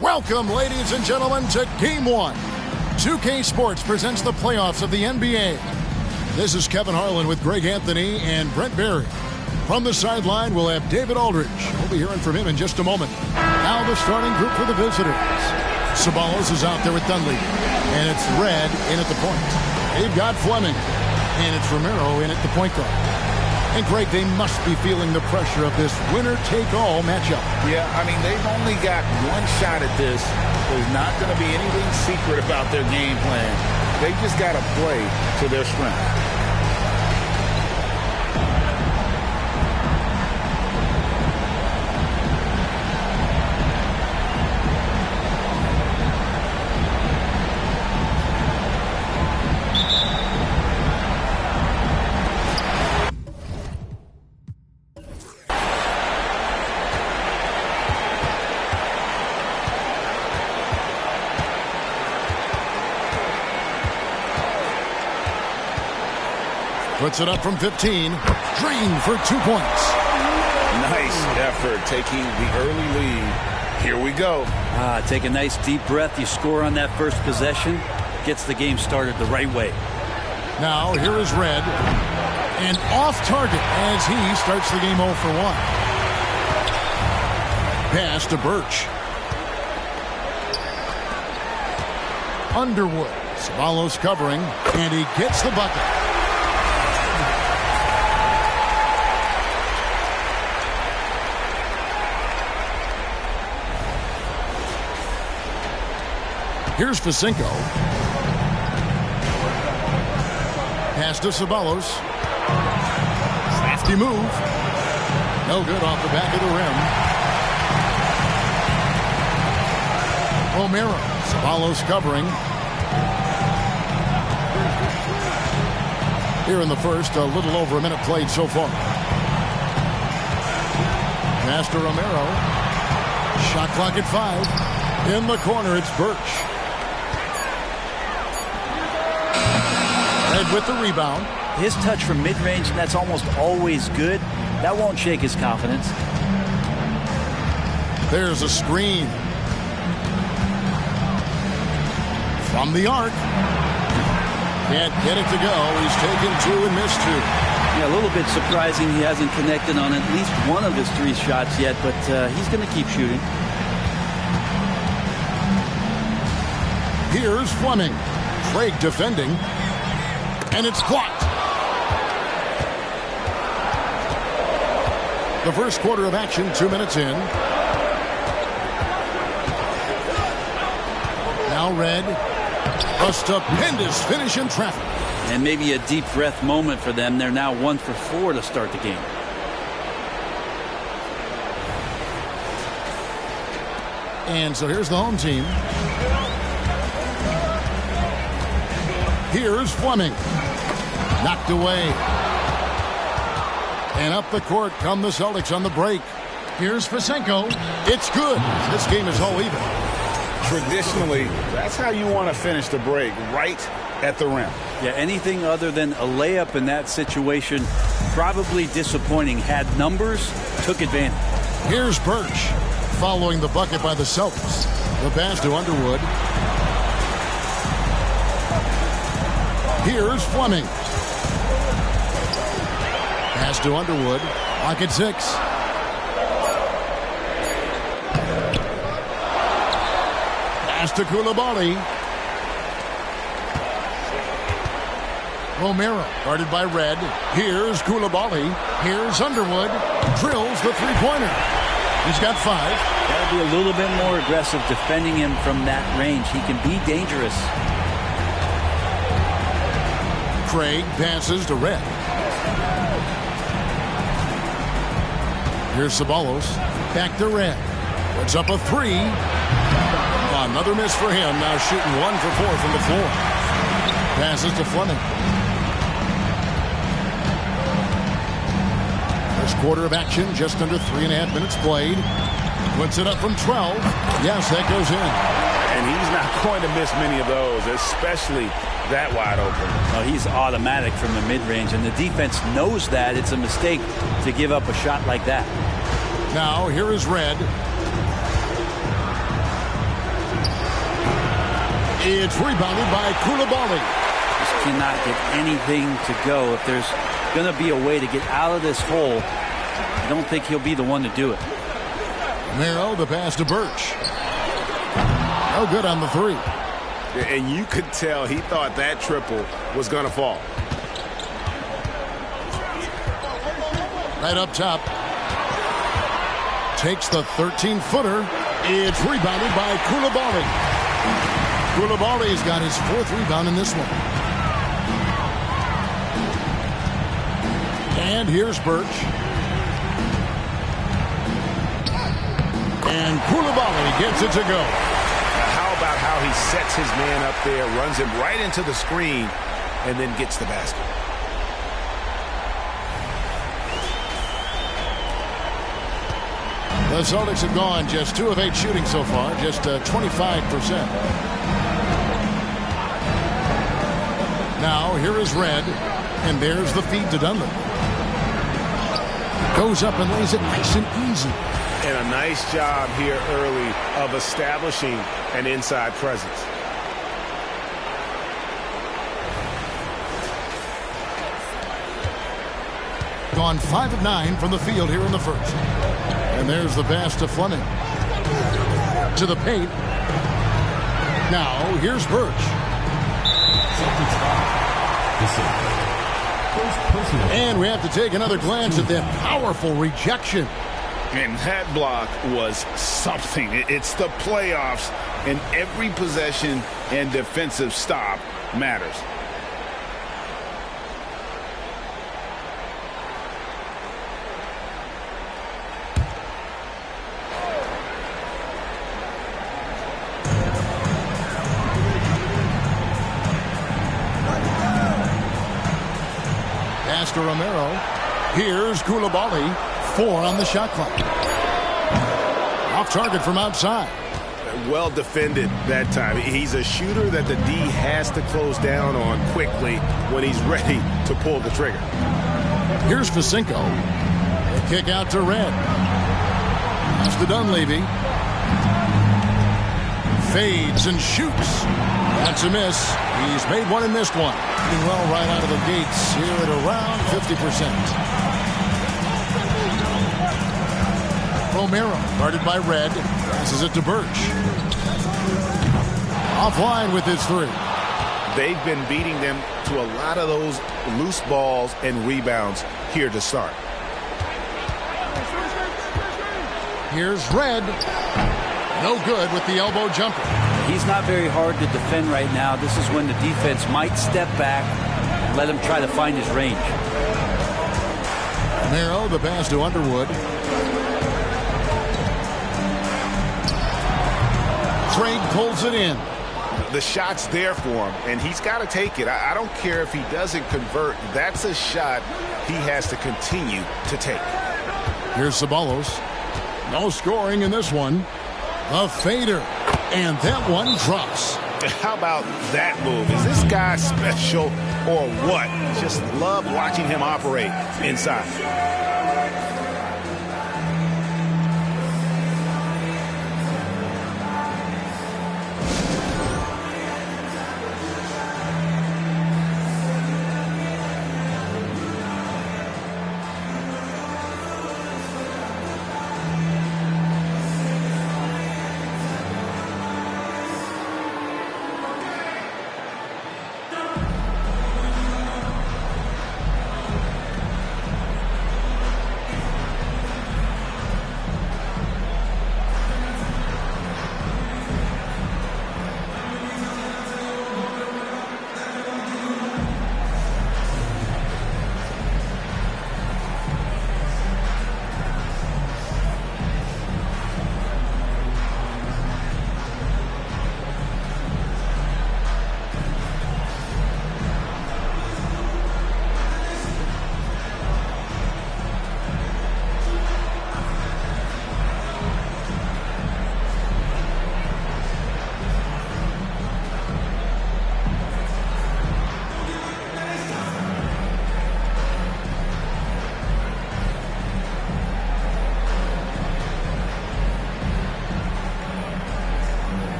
Welcome, ladies and gentlemen, to Game 1. 2K Sports presents the playoffs of the NBA. This is Kevin Harlan with Greg Anthony and Brent Barry. From the sideline, we'll have David Aldridge. We'll be hearing from him in just a moment. Now the starting group for the visitors. Ceballos is out there with Dunleavy, and it's Red in at the point. They've got Fleming, and it's Romero in at the point guard. And Greg, they must be feeling the pressure of this winner-take-all matchup. Yeah, I mean, they've only got one shot at this. There's not going to be anything secret about their game plan. They just got to play to their strength. Puts it up from 15. Drained for 2 points. Nice effort taking the early lead. Here we go. Take a nice deep breath. You score on that first possession. Gets the game started the right way. Now here is Red. And off target as he starts the game 0 for 1. Pass to Birch. Underwood. Ceballos covering. And he gets the bucket. Here's Facinko. Pass to Ceballos. Crafty move. No good off the back of the rim. Romero. Ceballos covering. Here in the first, a little over a minute played so far. Pass to Romero. Shot clock at 5. In the corner, it's Birch. Red with the rebound. His touch from mid-range, that's almost always good. That won't shake his confidence. There's a screen. From the arc. Can't get it to go. He's taken 2 and missed 2. Yeah, a little bit surprising he hasn't connected on at least one of his 3 shots yet, but he's going to keep shooting. Here's Fleming. Craig defending. And it's blocked. The first quarter of action, 2 minutes in. Now Red. A stupendous finish in traffic. And maybe a deep breath moment for them. They're now 1 for 4 to start the game. And so here's the home team. Here's Fleming. Knocked away. And up the court come the Celtics on the break. Here's Facinko. It's good. This game is all even. Traditionally, that's how you want to finish the break, right at the rim. Yeah, anything other than a layup in that situation, probably disappointing. Had numbers, took advantage. Here's Birch. Following the bucket by the Celtics. The pass to Underwood. Here's Fleming. Pass to Underwood. Lock at 6. Pass to Koulibaly. Romero guarded by Red. Here's Koulibaly. Here's Underwood. Drills the three-pointer. He's got 5. Got to be a little bit more aggressive defending him from that range. He can be dangerous. Craig passes to Red. Here's Ceballos. Back to Red. Puts up a 3. Another miss for him. Now shooting 1 for 4 from the floor. Passes to Fleming. First quarter of action. Just under 3.5 minutes played. Puts it up from 12. Yes, that goes in. And he's not going to miss many of those, especially that wide open. Well, he's automatic from the mid-range, and the defense knows that. It's a mistake to give up a shot like that. Now, here is Red. It's rebounded by Koulibaly. Just cannot get anything to go. If there's going to be a way to get out of this hole, I don't think he'll be the one to do it. Romero, the pass to Birch. No good on the three. And you could tell he thought that triple was going to fall. Right up top. Takes the 13-footer. It's rebounded by Koulibaly. Koulibaly's got his 4th rebound in this one. And here's Birch. And Koulibaly gets it to go. How about how he sets his man up there, runs him right into the screen, and then gets the basket. The Celtics have gone just 2 of 8 shooting so far, just 25%. Now, here is Red, and there's the feed to Dunlap. Goes up and lays it nice and easy. And a nice job here early of establishing an inside presence. Gone 5 of 9 from the field here in the first. And there's the pass to Fleming. To the paint. Now, here's Birch. And we have to take another glance at that powerful rejection. And that block was something. It's the playoffs, and every possession and defensive stop matters. Pass to Romero. Here's Koulibaly. 4 on the shot clock. Off target from outside. Well defended that time. He's a shooter that the D has to close down on quickly when he's ready to pull the trigger. Here's Facinko. A kick out to Red. Pass to Dunleavy. Fades and shoots. That's a miss. He's made one and missed one. Doing well right out of the gates here at around 50%. Romero, guarded by Red, passes it to Birch. Offline with his 3. They've been beating them to a lot of those loose balls and rebounds here to start. Here's Red. No good with the elbow jumper. He's not very hard to defend right now. This is when the defense might step back and let him try to find his range. Romero, the pass to Underwood. Trade pulls it in. The shot's there for him, and he's got to take it. I don't care if he doesn't convert. That's a shot he has to continue to take. Here's Ceballos. No scoring in this one. A fader. And that one drops. How about that move? Is this guy special or what? Just love watching him operate inside.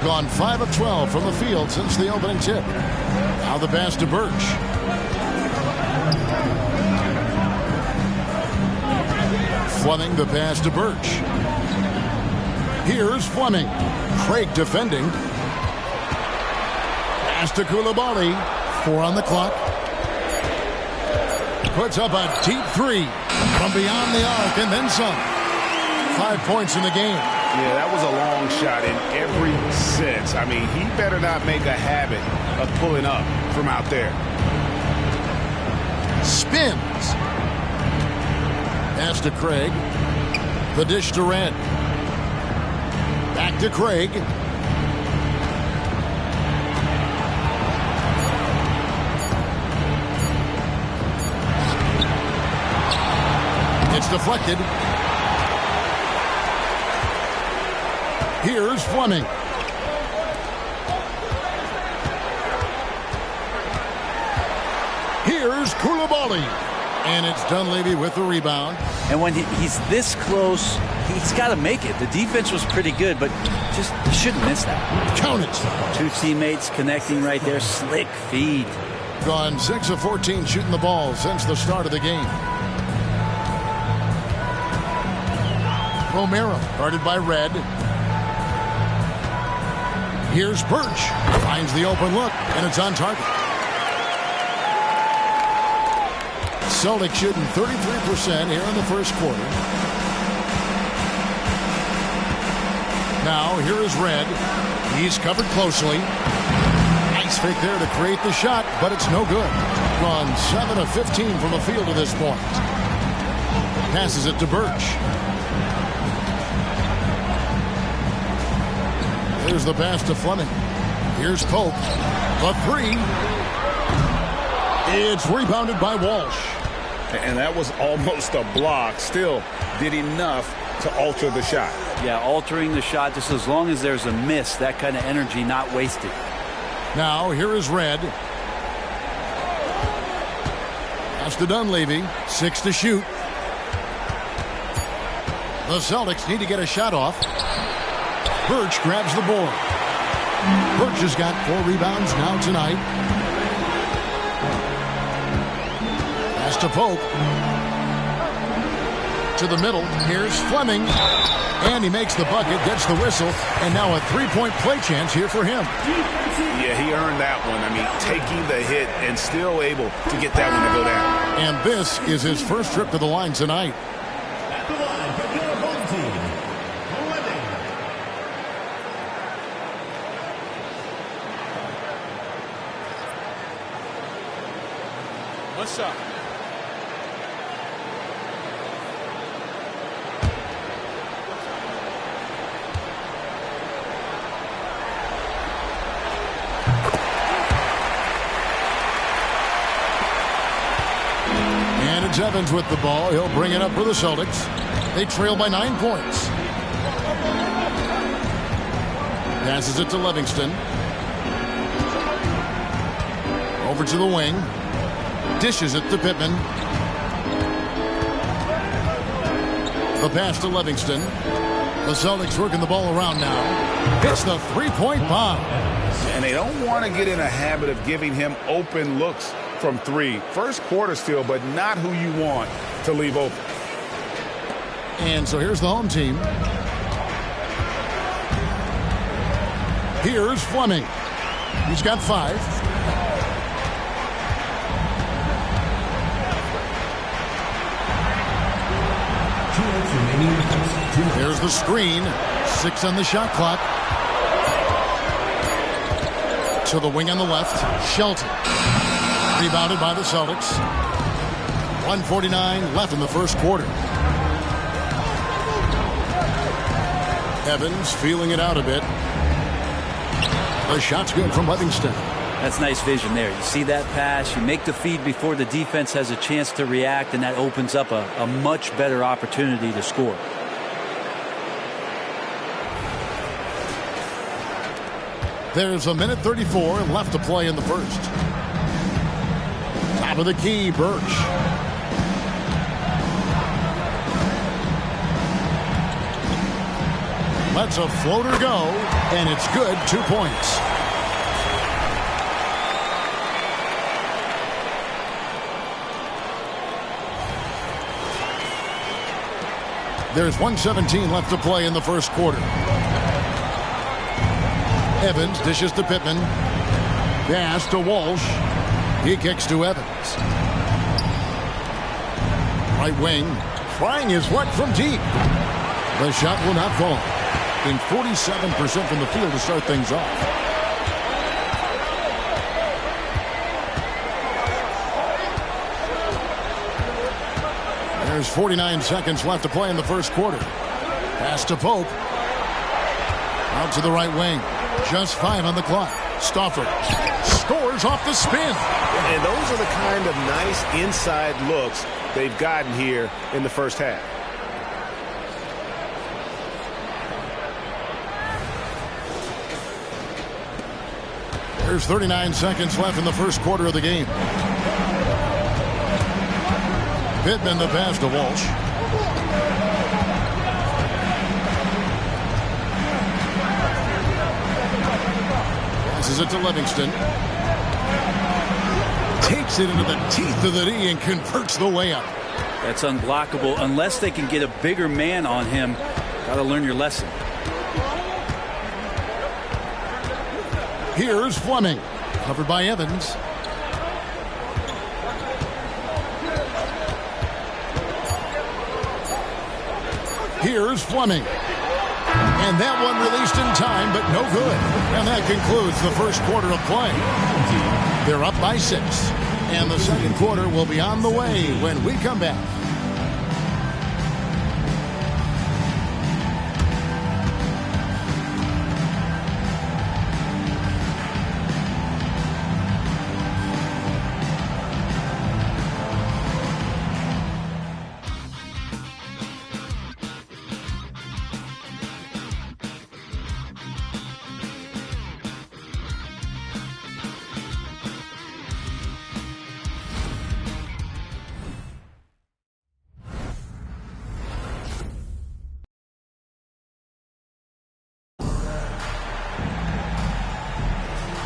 Gone 5 of 12 from the field since the opening tip. Now the pass to Birch. Fleming the pass to Birch. Here's Fleming. Craig defending. Pass to Koulibaly. 4 on the clock. Puts up a deep 3 from beyond the arc and then some. 5 points in the game. Yeah, that was a long shot in every sense. I mean, he better not make a habit of pulling up from out there. Spins. Pass to Craig. The dish to Red. Back to Craig. It's deflected. Here's Fleming. Here's Koulibaly. And it's Dunleavy with the rebound. And when he's this close, he's got to make it. The defense was pretty good, but just he shouldn't miss that. Count it. 2 teammates connecting right there. Slick feed. Gone 6 of 14 shooting the ball since the start of the game. Romero guarded by Red. Here's Birch. Finds the open look, and it's on target. Celtics shooting 33% here in the first quarter. Now, here is Red. He's covered closely. Nice fake there to create the shot, but it's no good. Gone 7 of 15 from the field to this point. Passes it to Birch. Here's the pass to Fleming. Here's Pope. A 3. It's rebounded by Walsh. And that was almost a block. Still did enough to alter the shot. Yeah, altering the shot just as long as there's a miss. That kind of energy not wasted. Now, here is Red. Pass to Dunleavy. 6 to shoot. The Celtics need to get a shot off. Birch grabs the board. Birch has got 4 rebounds now tonight. Pass to Pope. To the middle. Here's Fleming. And he makes the bucket, gets the whistle, and now a 3-point play chance here for him. Yeah, he earned that one. I mean, taking the hit and still able to get that one to go down. And this is his first trip to the line tonight. At the line for your home team, Fleming. What's up? And it's Evans with the ball. He'll bring it up for the Celtics. They trail by 9 points. Passes it to Livingston. Over to the wing. Dishes it to Pittman. The pass to Livingston. The Celtics working the ball around now. Hits the 3-point bomb. And they don't want to get in a habit of giving him open looks from 3. First quarter still, but not who you want to leave open. And so here's the home team. Here's Fleming. He's got 5. There's the screen. 6 on the shot clock. To the wing on the left. Shelton. Rebounded by the Celtics. 1:49 left in the first quarter. Evans feeling it out a bit. The shot's good from Livingston. That's nice vision there. You see that pass, you make the feed before the defense has a chance to react, and that opens up a much better opportunity to score. There's a minute 34 left to play in the first. Top of the key, Birch. Lets a floater go, and it's good. 2 points. There's 1:17 left to play in the first quarter. Evans dishes to Pittman. Pass to Walsh. He kicks to Evans. Right wing. Trying his luck from deep. The shot will not fall. In 47% from the field to start things off. There's 49 seconds left to play in the first quarter. Pass to Pope. Out to the right wing. Just 5 on the clock. Stauffer scores off the spin. And those are the kind of nice inside looks they've gotten here in the first half. There's 39 seconds left in the first quarter of the game. Pittman the pass to Walsh. Passes it to Livingston. Takes it into the teeth of the D and converts the layup. That's unblockable unless they can get a bigger man on him. Got to learn your lesson. Here's Fleming. Covered by Evans. Here's Fleming. And that one released in time, but no good. And that concludes the first quarter of play. They're up by 6. And the second quarter will be on the way when we come back.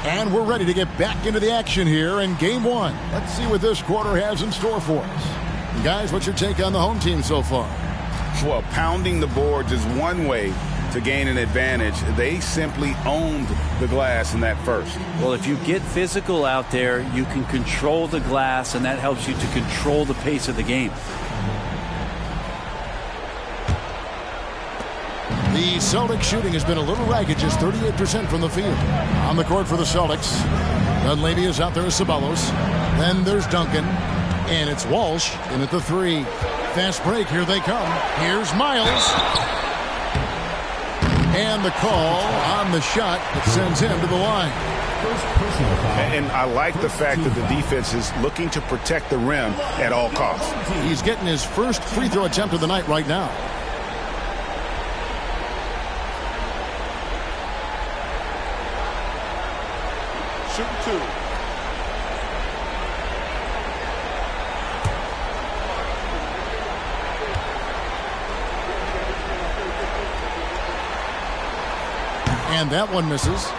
And we're ready to get back into the action here in Game 1. Let's see what this quarter has in store for us. And guys, what's your take on the home team so far? Well, pounding the boards is one way to gain an advantage. They simply owned the glass in that first. Well, if you get physical out there, you can control the glass, and that helps you to control the pace of the game. The Celtics shooting has been a little ragged, just 38% from the field. On the court for the Celtics. Dunleavy is out there as Ceballos. Then there's Duncan. And it's Walsh in at the 3. Fast break, here they come. Here's Miles. And the call on the shot that sends him to the line. And I like the fact that the defense is looking to protect the rim at all costs. He's getting his first free throw attempt of the night right now. Shoot 2. And that one misses.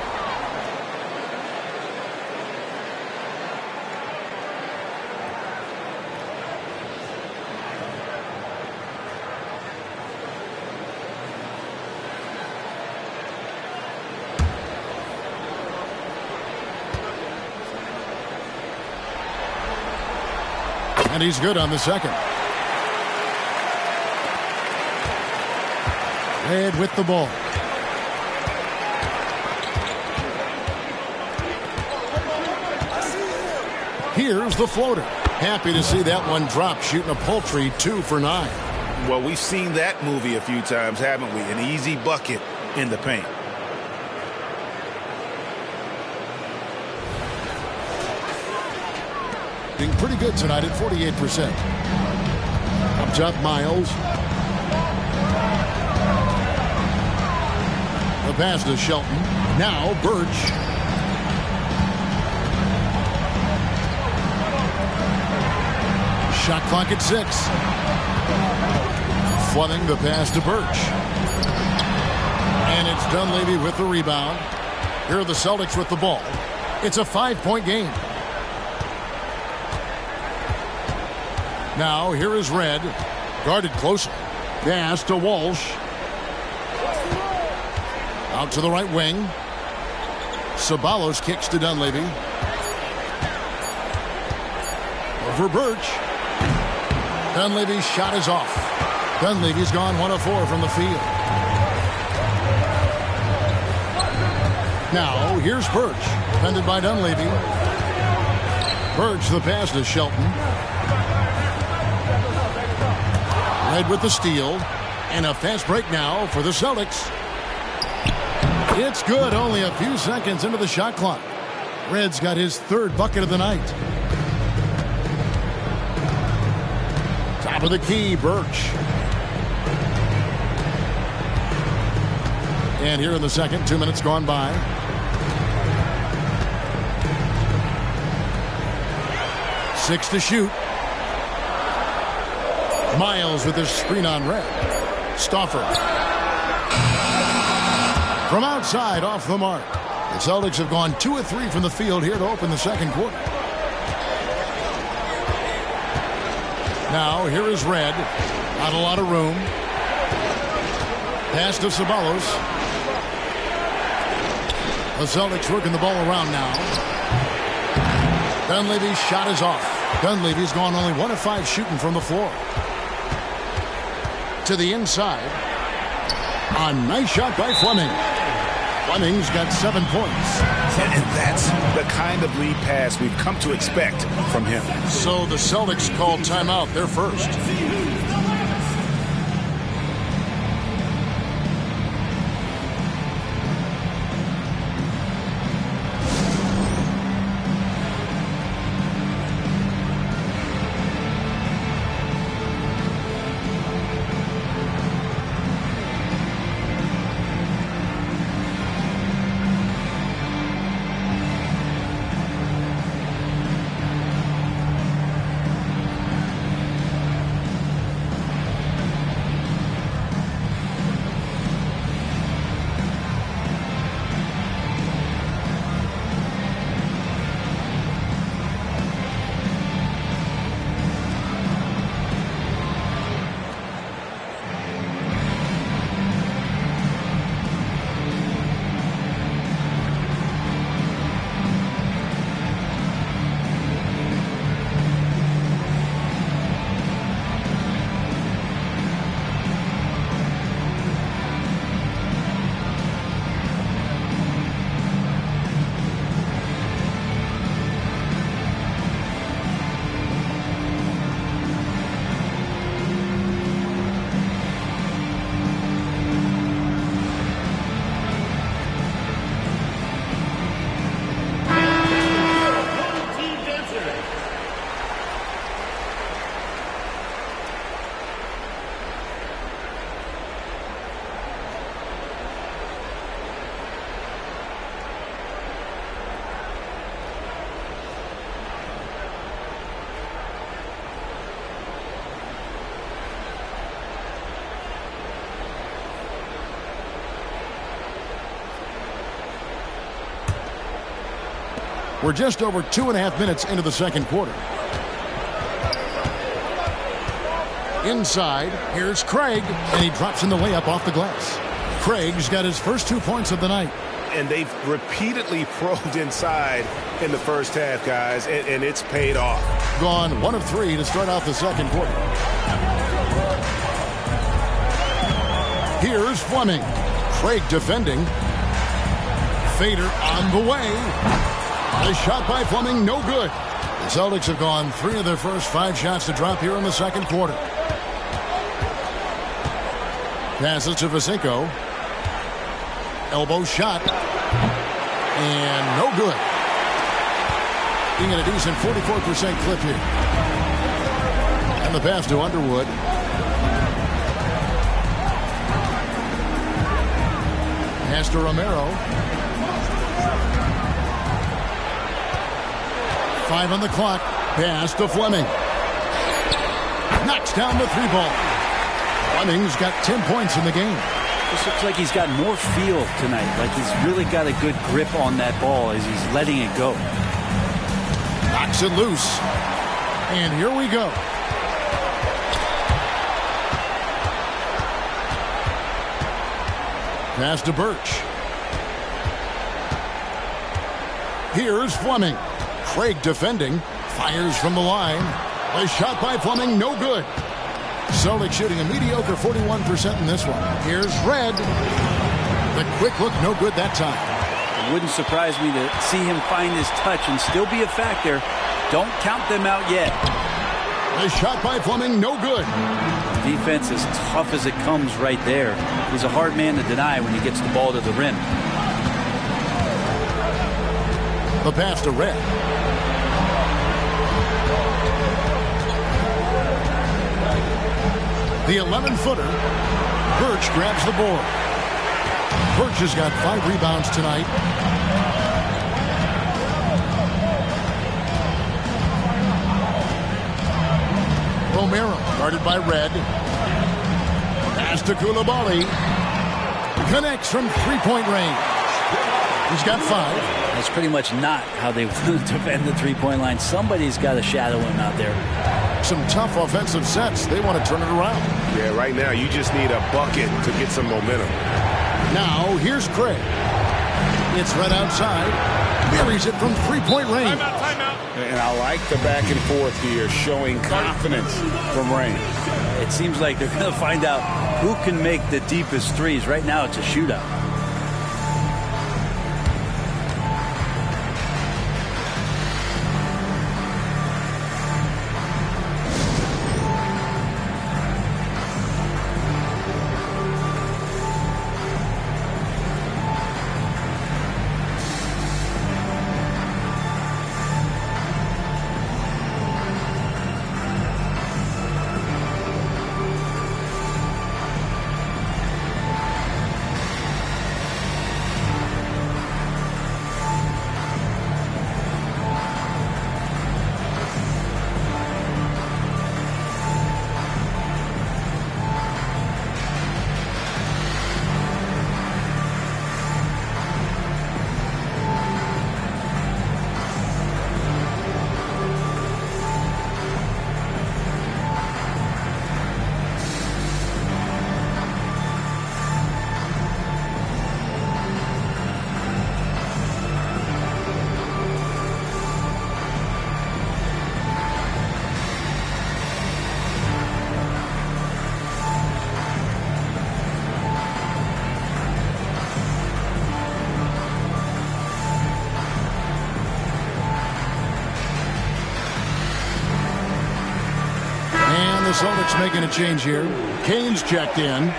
And he's good on the second. Red with the ball. Here's the floater. Happy to see that one drop, shooting a paltry 2 for 9. Well, we've seen that movie a few times, haven't we? An easy bucket in the paint. Being pretty good tonight at 48%. Up top, Miles. The pass to Shelton. Now Birch. Shot clock at 6. Fleming the pass to Birch. And it's Dunleavy with the rebound. Here are the Celtics with the ball. It's a 5-point game. Now, here is Red. Guarded closely. Pass to Walsh. Out to the right wing. Ceballos kicks to Dunleavy. Over Birch. Dunleavy's shot is off. Dunleavy's gone 1 of 4 from the field. Now, here's Birch. Defended by Dunleavy. Birch, the pass to Shelton. Red with the steal. And a fast break now for the Celtics. It's good. Only a few seconds into the shot clock. Red's got his 3rd bucket of the night. Top of the key, Birch. And here in the second, 2 minutes gone by. Six to shoot. Miles with his screen on Red. Stauffer. From outside, off the mark. The Celtics have gone 2 of 3 from the field here to open the second quarter. Now, here is Red. Not a lot of room. Pass to Ceballos. The Celtics working the ball around now. Dunleavy's shot is off. Dunleavy's gone only 1 of 5 shooting from the floor. To the inside. A nice shot by Fleming. Fleming's got 7 points. And that's the kind of lead pass we've come to expect from him. So the Celtics called timeout. They're first. We're just over 2.5 minutes into the second quarter. Inside, here's Craig, and he drops in the layup off the glass. Craig's got his first 2 points of the night. And they've repeatedly probed inside in the first half, guys, and it's paid off. Gone 1 of 3 to start out the second quarter. Here's Fleming. Craig defending. Fader on the way. A shot by Fleming, no good. The Celtics have gone 3 of their first 5 shots to drop here in the second quarter. Passes to Vasinko. Elbow shot. And no good. Being at a decent 44% clip here. And the pass to Underwood. Pass to Romero. 5 on the clock. Pass to Fleming. Knocks down the 3 ball. Fleming's got 10 points in the game. This looks like he's got more feel tonight, like he's really got a good grip on that ball as he's letting it go. Knocks it loose. And here we go. Pass to Birch. Here's Fleming. Craig defending. Fires from the line. A shot by Fleming, no good. Celtics shooting a mediocre 41% in this one. Here's Red. The quick look, no good that time. It wouldn't surprise me to see him find his touch and still be a factor. Don't count them out yet. A shot by Fleming, no good. Defense as tough as it comes right there. He's a hard man to deny when he gets the ball to the rim. The pass to Red. The 11-footer. Birch grabs the board. Birch has got 5 rebounds tonight. Romero guarded by Red. Pass to Coulibaly. Connects from three-point range. He's got 5. That's pretty much not how they defend the three-point line. Somebody's got to shadow him out there. Some tough offensive sets. They want to turn it around. Yeah, right now you just need a bucket to get some momentum. Now here's Craig. It's right outside. Buries it from three-point range. Timeout. And I like the back and forth here, showing confidence from range. It seems like they're going to find out who can make the deepest threes. Right now it's a shootout. The Celtics making a change here. Kane's checked in.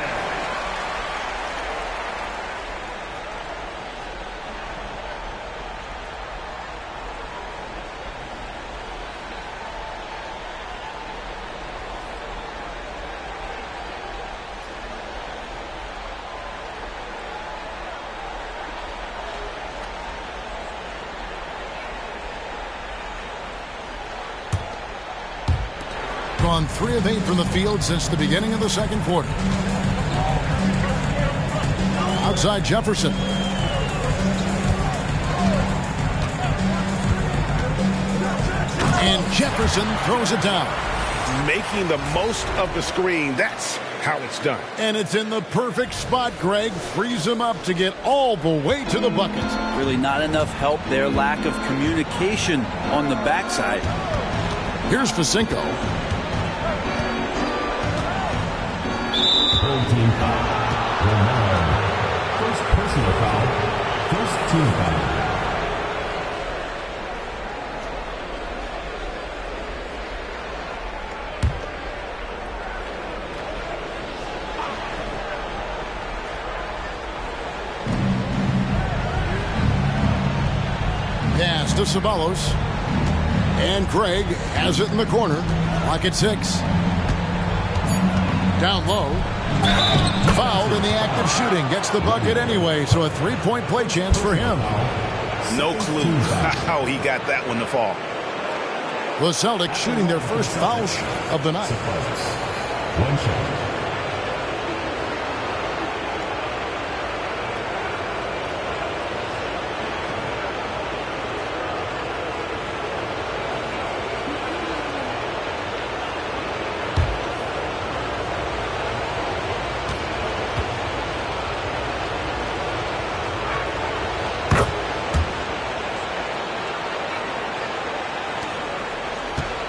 Gone 3 of 8 from the field since the beginning of the second quarter. Outside Jefferson. And Jefferson throws it down. Making the most of the screen. That's how it's done. And it's in the perfect spot, Greg. Frees him up to get all the way to the bucket. Really not enough help there. Lack of communication on the backside. Here's Facinko. Third team foul. Romero. First personal foul. First team foul. Pass to Ceballos. And Craig has it in the corner. Clock at 6. Down low. Fouled in the act of shooting. Gets the bucket anyway, so a 3-point play chance for him. No clue how he got that one to fall. The Celtics shooting their first foul of the night. One shot.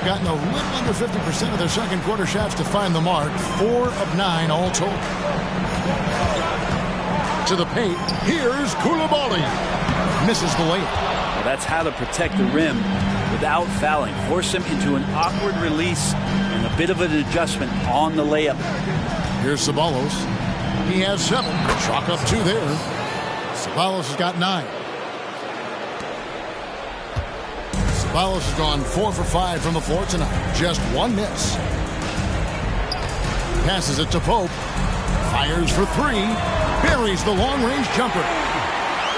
gotten a little under 50% of their second quarter shots to find the mark. 4 of 9 all told. To the paint. Here's Koulibaly. Misses the layup. Well, that's how to protect the rim without fouling. Force him into an awkward release and a bit of an adjustment on the layup. Here's Ceballos. He has 7. Chalk up 2 there. Ceballos has got 9. Ceballos has gone 4 for 5 from the floor tonight. Just 1 miss. Passes it to Pope. Fires for 3. Buries the long-range jumper.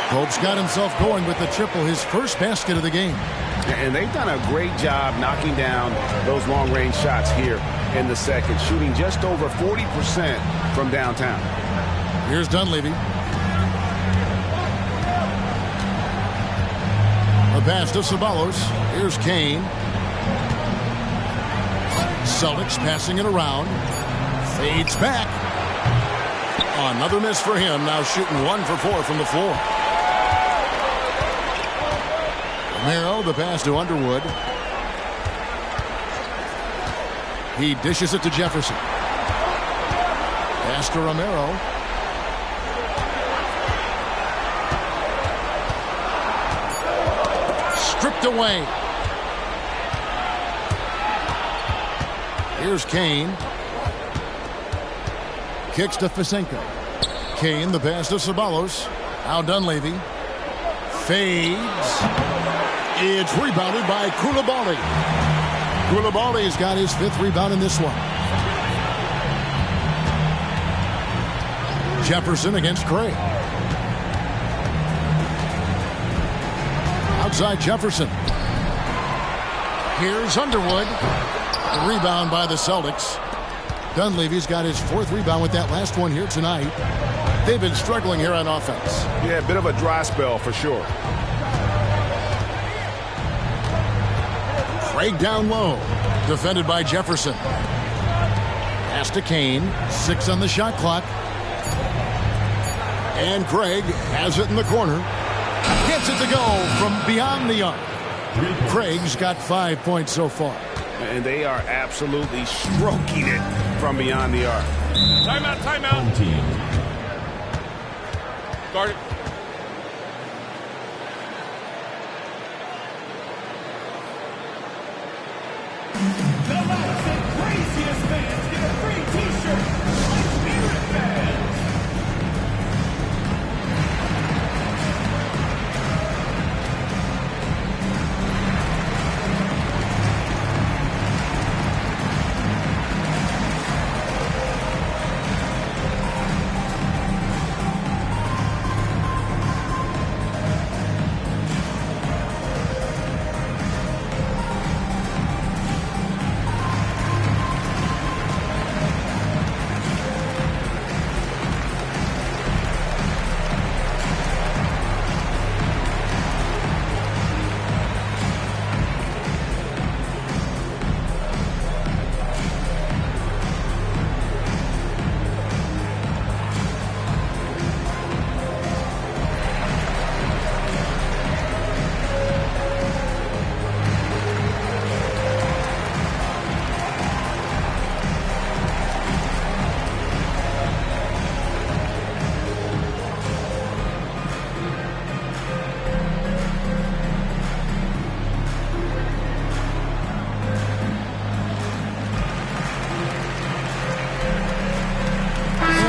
Pope's got himself going with the triple, his first basket of the game. And they've done a great job knocking down those long-range shots here in the second, shooting just over 40% from downtown. Here's Dunleavy. A pass to Ceballos. Here's Kane. Celtics passing it around. Fades back. Another miss for him. Now shooting 1 for 4 from the floor. Romero, the pass to Underwood. He dishes it to Jefferson. Pass to Romero. Stripped away. Here's Kane. Kicks to Fisenko. Kane, the pass to Ceballos. Now Dunleavy. Fades. It's rebounded by Koulibaly. Koulibaly's got his 5th rebound in this one. Jefferson against Craig. Outside Jefferson. Here's Underwood. The rebound by the Celtics. Dunleavy's got his 4th rebound with that last one here tonight. They've been struggling here on offense. Yeah, a bit of a dry spell for sure. Craig down low. Defended by Jefferson. Pass to Kane. 6 on the shot clock. And Craig has it in the corner. Gets it to go from beyond the arc. Craig's got 5 points so far. And they are absolutely stroking it from beyond the arc. Timeout, timeout. Team. Guard it. The loudest and craziest fans get a free t-shirt from Spirit Fans.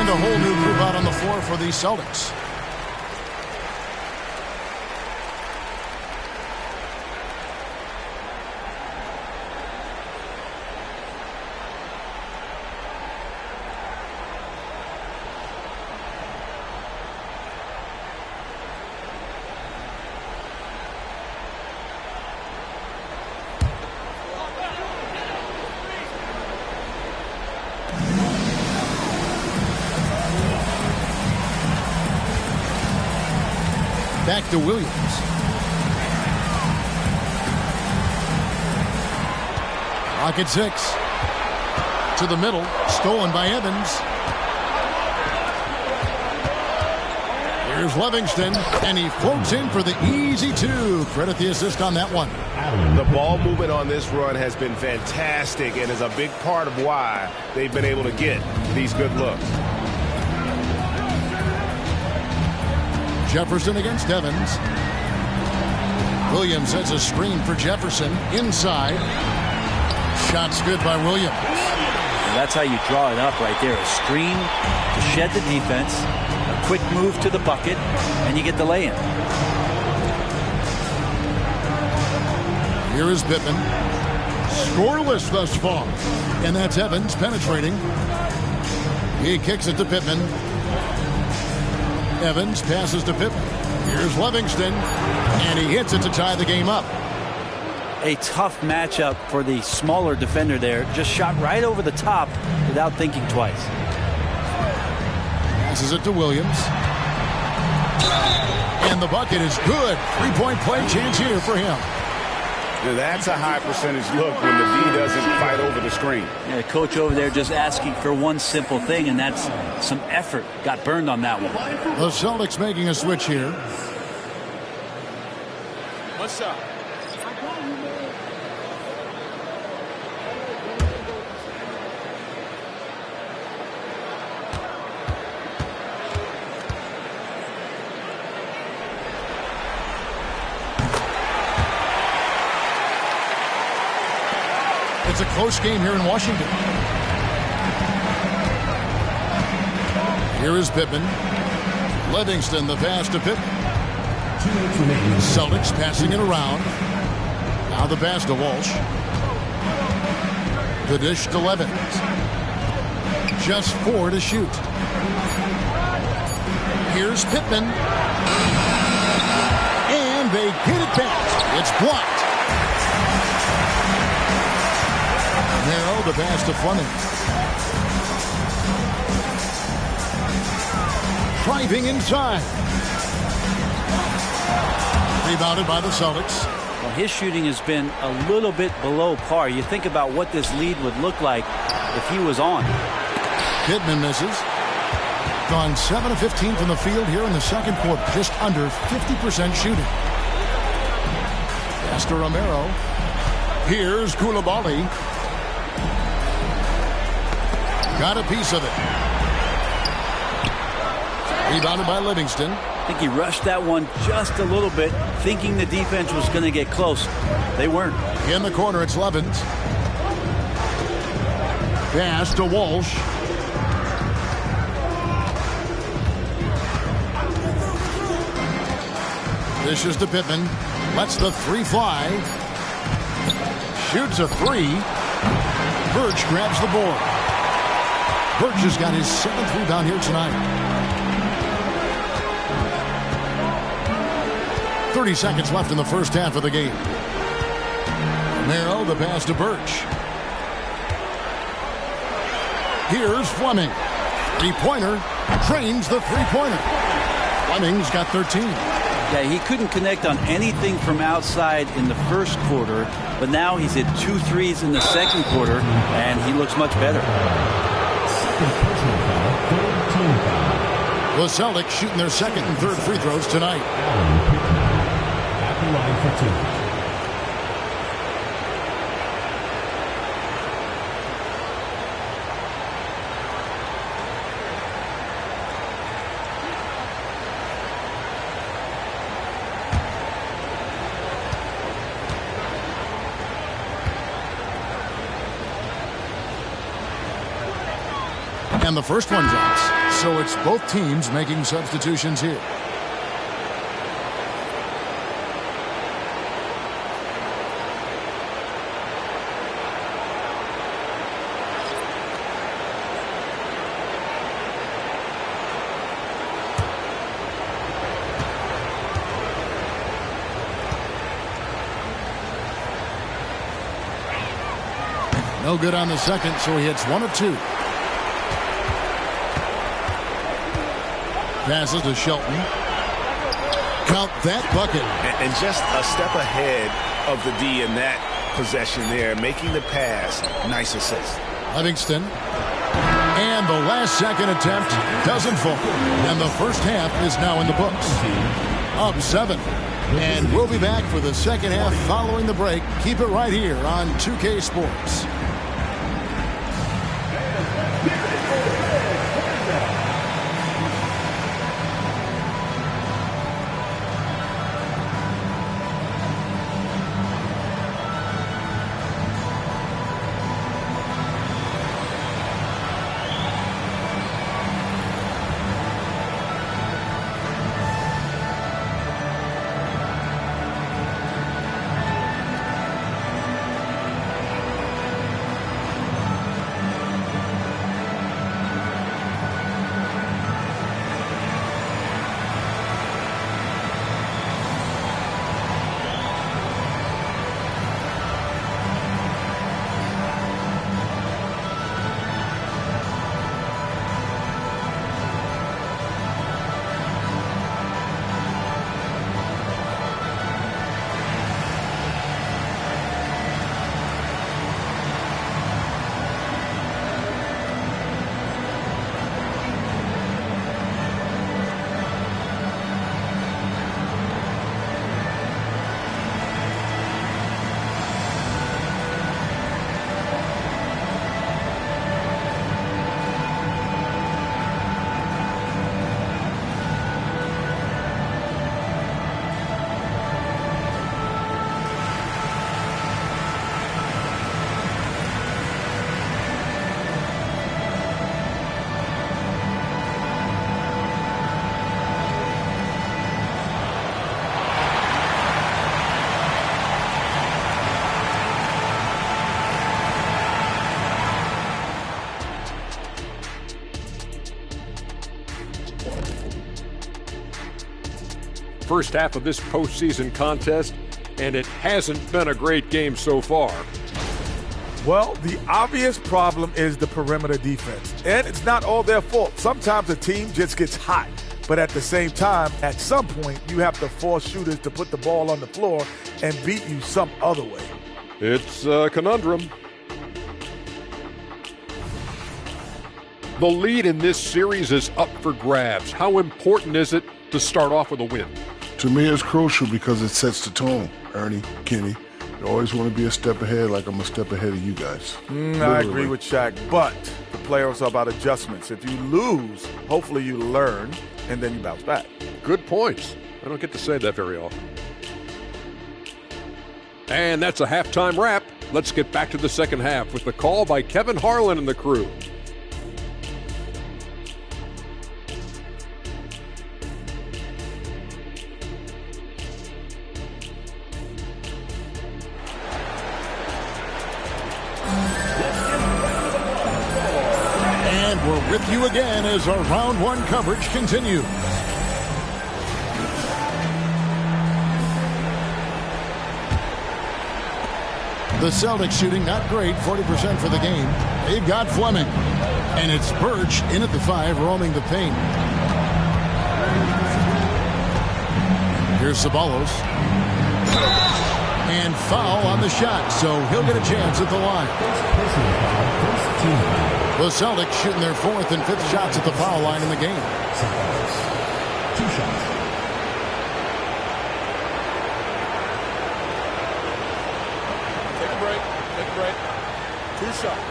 A whole new group out on the floor for the Celtics. Back to Williams. Clock at 6. To the middle. Stolen by Evans. Here's Livingston, and he floats in for the easy two. Credit the assist on that one. The ball movement on this run has been fantastic and is a big part of why they've been able to get these good looks. Jefferson against Evans. Williams sets a screen for Jefferson inside. Shot's good by Williams. And that's how you draw it up right there. A screen to shed the defense, a quick move to the bucket, and you get the lay-in. Here is Pittman. Scoreless thus far. And that's Evans penetrating. He kicks it to Pittman. Evans passes to Pittman. Here's Livingston. And he hits it to tie the game up. A tough matchup for the smaller defender there. Just shot right over the top without thinking twice. Passes it to Williams. And the bucket is good. Three-point play chance here for him. Now that's a high percentage look when the D doesn't fight over the screen. Yeah, coach over there just asking for one simple thing, and that's some effort. Got burned on that one. The Celtics making a switch here. What's up? It's a close game here in Washington. Here is Pittman. Livingston, the pass to Pittman. Celtics passing it around. Now the pass to Walsh. The dish to Levins. Just 4 to shoot. Here's Pittman. And they get it back. It's blocked. Narrow the pass to Fleming. Driving inside. Rebounded by the Celtics. Well, his shooting has been a little bit below par. You think about what this lead would look like if he was on. Pittman misses. Gone 7 of 15 from the field here in the second quarter. Just under 50% shooting. Pass to Romero. Here's Koulibaly. Got a piece of it. Rebounded by Livingston. I think he rushed that one just a little bit, thinking the defense was going to get close. They weren't. In the corner, it's Levins. Pass to Walsh. Dishes to Pittman. Lets the three fly. Shoots a three. Birch grabs the board. Birch has got his 7th rebound here tonight. 30 seconds left in the first half of the game. Romero, the pass to Birch. Here's Fleming. Three-pointer. Trains the three-pointer. Fleming's got 13. Yeah, he couldn't connect on anything from outside in the first quarter, but now he's hit 2 threes in the second quarter, and he looks much better. The Celtics shooting their second and third free throws tonight. At the line for 2. And the first one drops. So it's both teams making substitutions here. No good on the second, so he hits 1 of 2. Passes to Shelton. Count that bucket. And just a step ahead of the D in that possession there, making the pass. Nice assist. Livingston. And the last-second attempt doesn't fall. And the first half is now in the books. Up 7. And we'll be back for the second half following the break. Keep it right here on 2K Sports. First half of this postseason contest, and it hasn't been a great game so far. Well, the obvious problem is the perimeter defense, and it's not all their fault. Sometimes a team just gets hot, but at the same time, at some point, you have to force shooters to put the ball on the floor and beat you some other way. It's a conundrum. The lead in this series is up for grabs. How important is it to start off with a win? To me, it's crucial because it sets the tone, Ernie, Kenny. You always want to be a step ahead, like I'm a step ahead of you guys. I agree with Shaq, but the playoffs are about adjustments. If you lose, hopefully you learn, and then you bounce back. Good points. I don't get to say that very often. And that's a halftime wrap. Let's get back to the second half with the call by Kevin Harlan and the crew. We're with you again as our round one coverage continues. The Celtics shooting not great, 40% for the game. They've got Fleming. And it's Birch in at the 5, roaming the paint. Here's Ceballos. And foul on the shot, so he'll get a chance at the line. The Celtics shooting their 4th and 5th shots at the foul line in the game. 2 shots. Take a break. Take a break. 2 shots.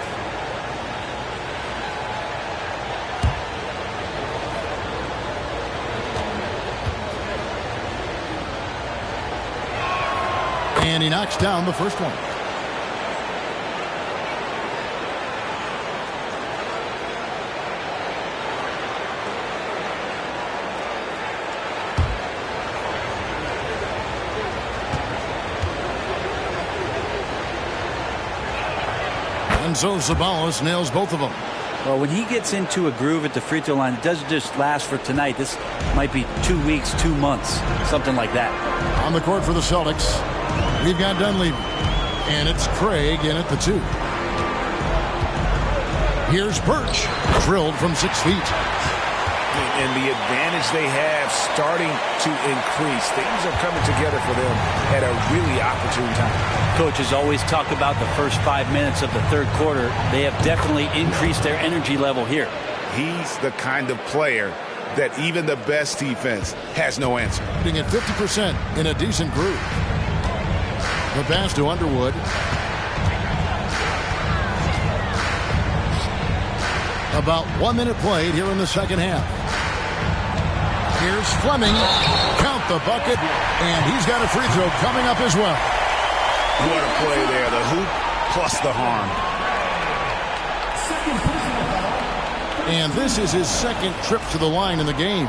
And he knocks down the first one. And so Ceballos nails both of them. Well, when he gets into a groove at the free throw line, it doesn't just last for tonight. This might be 2 weeks, 2 months, something like that. On the court for the Celtics, we've got Dunleavy. And it's Craig in at the 2. Here's Birch, drilled from 6 feet. and the advantage they have starting to increase. Things are coming together for them at a really opportune time. Coaches always talk about the first 5 minutes of the third quarter. They have definitely increased their energy level here. He's the kind of player that even the best defense has no answer. Being at 50% in a decent group. The pass to Underwood. About 1 minute played here in the second half. Here's Fleming. Count the bucket. And he's got a free throw coming up as well. What a play there. The hoop plus the harm. And this is his second trip to the line in the game.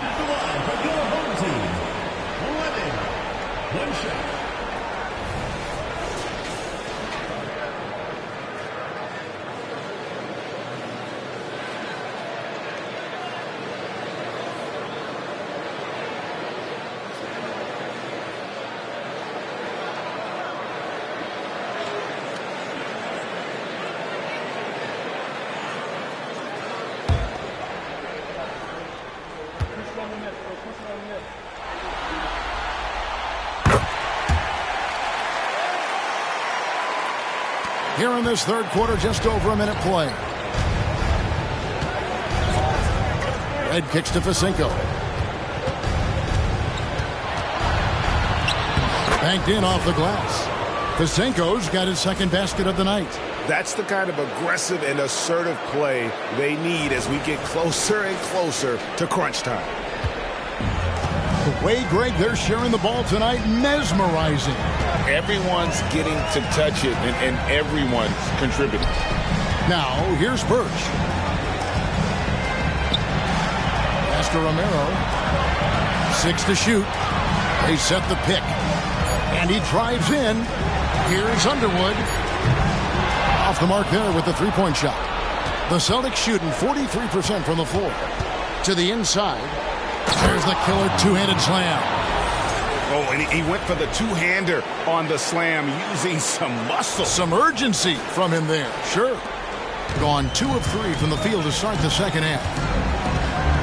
One shot. Here in this third quarter, just over a minute play. Red kicks to Fasenko. Banked in off the glass. Fasenko's got his second basket of the night. That's the kind of aggressive and assertive play they need as we get closer and closer to crunch time. The way, Greg, they're sharing the ball tonight, mesmerizing. Everyone's getting to touch it, and everyone's contributing. Now, here's Birch. Pass to Romero. 6 to shoot. They set the pick. And he drives in. Here's Underwood. Off the mark there with the three-point shot. The Celtics shooting 43% from the floor. To the inside. There's the killer two-handed slam. Oh, and he went for the two-hander on the slam using some muscle. Some urgency from him there. Sure. Gone 2 of 3 from the field to start the second half.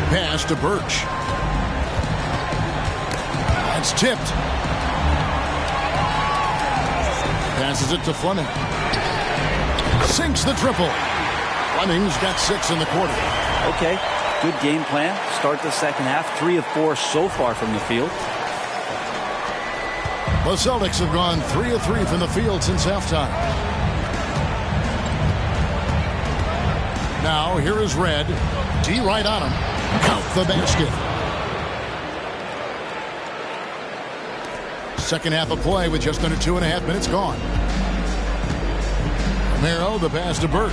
Pass to Birch. That's tipped. Passes it to Fleming. Sinks the triple. Fleming's got 6 in the quarter. Okay, good game plan. Start the second half. 3 of 4 so far from the field. The Celtics have gone 3 of 3 from the field since halftime. Now here is Red. D right on him. Count the basket. Second half of play with just under 2.5 minutes gone. Romero, the pass to Birch.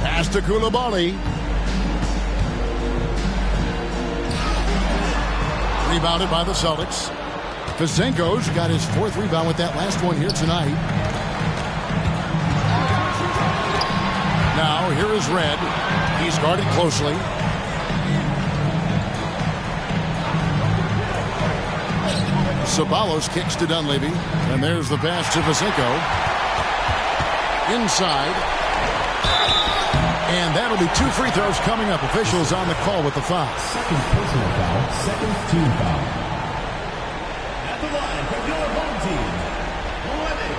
Pass to Koulibaly. Rebounded by the Celtics. Fasenko's got his 4th rebound with that last one here tonight. Now here is Red. He's guarded closely. Ceballos kicks to Dunleavy. And there's the pass to Fasenko. Inside. And that'll be 2 free throws coming up. Officials on the call with the foul. Second personal foul, second team foul. At the line from your home team, Fleming.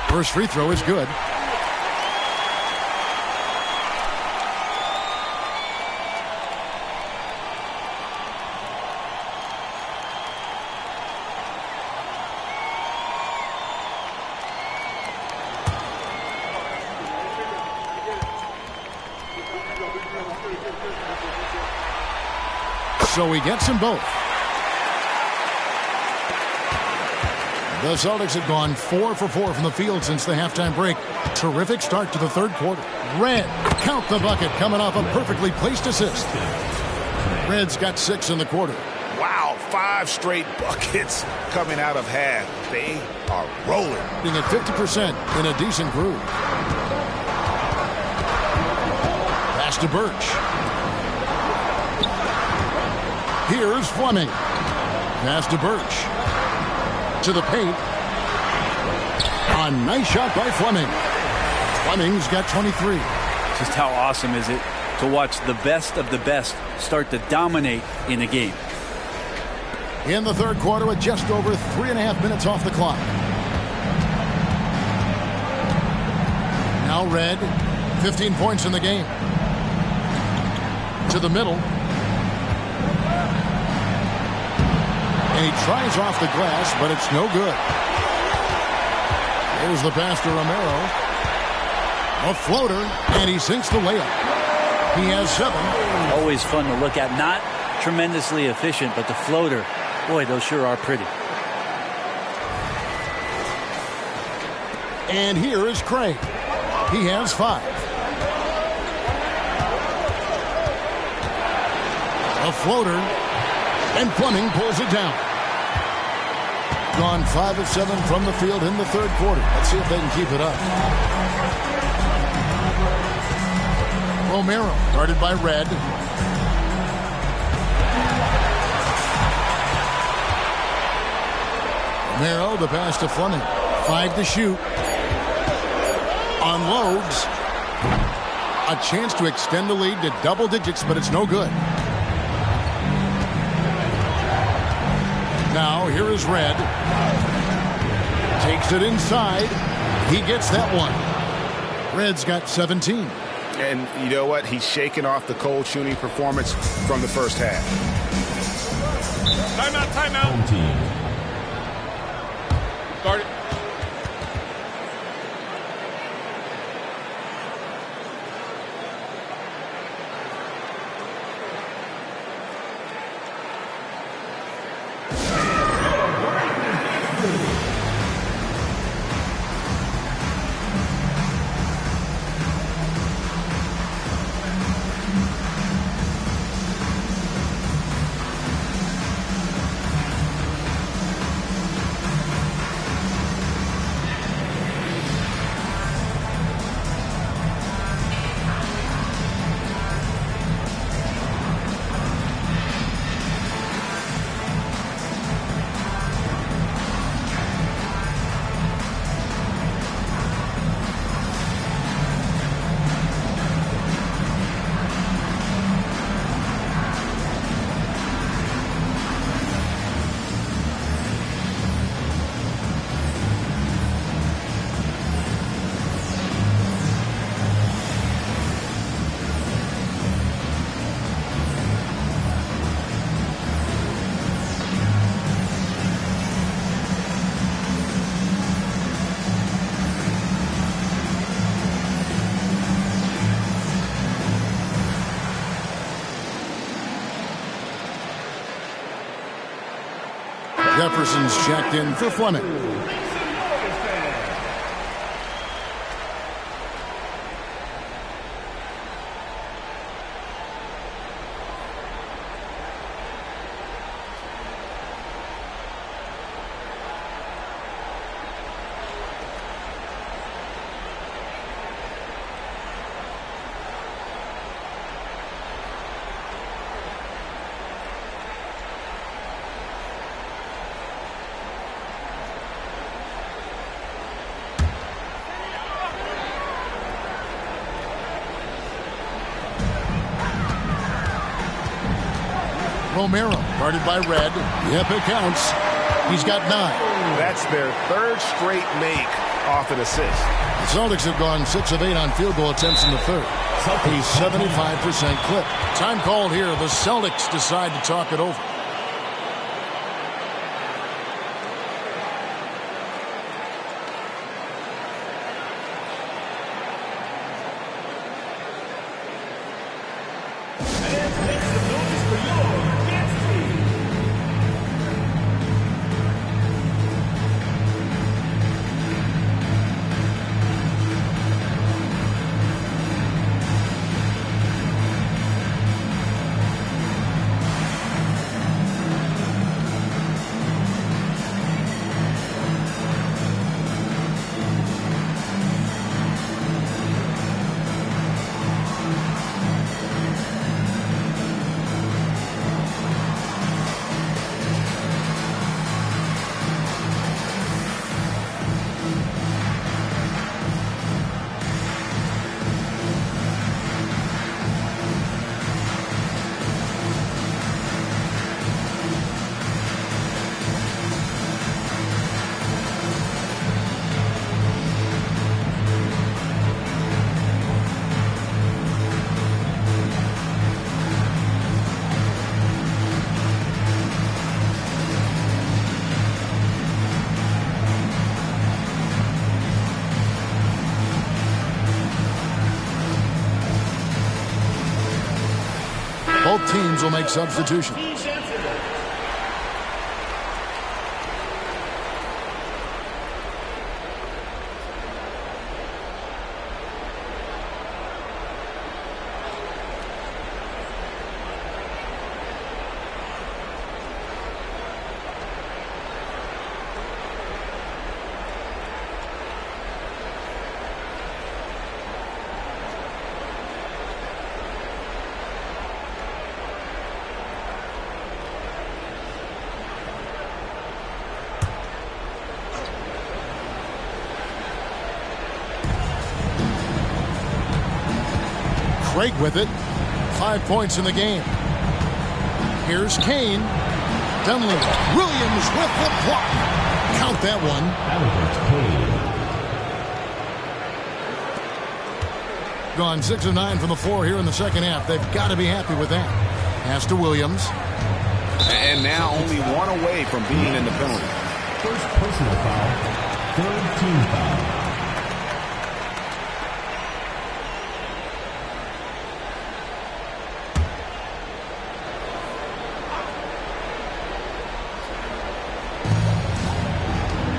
First free throw is good. So he gets them both. The Celtics have gone 4 for 4 from the field since the halftime break. Terrific start to the third quarter. Red, count the bucket, coming off a perfectly placed assist. Red's got 6 in the quarter. Wow, about 5 straight buckets coming out of half. They are rolling. Being at 50% in a decent groove. Pass to Birch. Here's Fleming. Pass to Birch. To the paint. A nice shot by Fleming. Fleming's got 23. Just how awesome is it to watch the best of the best start to dominate in a game. In the third quarter with just over 3.5 minutes off the clock. Now Red, 15 points in the game. To the middle. And he tries off the glass, but it's no good. Here's the pass to Romero. A floater, and he sinks the layup. He has 7. Always fun to look at. Not tremendously efficient, but the floater, boy, those sure are pretty. And here is Craig. He has 5. A floater, and Fleming pulls it down. Gone 5 of 7 from the field in the third quarter. Let's see if they can keep it up. Romero, guarded by Red. Romero, the pass to Fleming. 5 to shoot. Unloads. A chance to extend the lead to double digits, but it's no good. Now, here is Red. Takes it inside. He gets that one. Red's got 17. And you know what? He's shaking off the cold shooting performance from the first half. Timeout, timeout. Home team. Guard it. Jefferson's checked in for Fleming. Romero, guarded by Red. Yep, it counts. He's got 9. That's their 3rd straight make off an assist. The Celtics have gone 6 of 8 on field goal attempts in the third. He's 75% clip. Time called here. The Celtics decide to talk it over. Both teams will make substitutions. Craig with it. 5 points in the game. Here's Kane. Dunley. Williams with the block. Count that one. Gone 6 of 9 from the floor here in the second half. They've got to be happy with that. Pass to Williams. And now only one away from being in the penalty. First personal foul. Third team foul.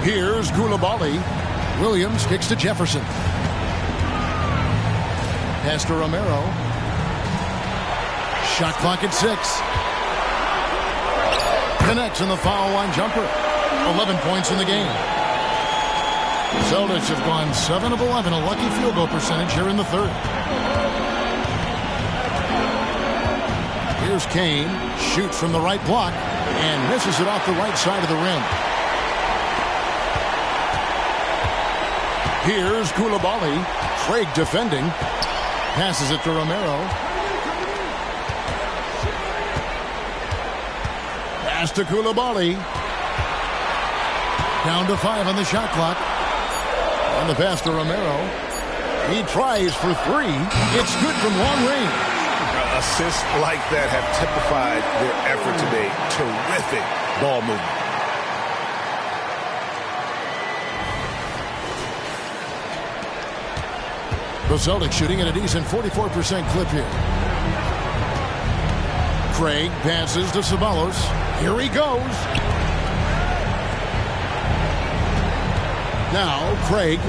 Here's Koulibaly. Williams kicks to Jefferson. Pass to Romero. Shot clock at 6. Connects on the foul line jumper. 11 points in the game. Celtics have gone 7 of 11, a lucky field goal percentage here in the third. Here's Kane. Shoots from the right block and misses it off the right side of the rim. Here's Koulibaly. Craig defending. Passes it to Romero. Pass to Koulibaly. Down to 5 on the shot clock. And the pass to Romero. He tries for 3. It's good from long range. Assists like that have typified their effort today. Terrific ball movement. The Celtics shooting at a decent 44% clip here. Craig passes to Ceballos. Here he goes. Now Craig,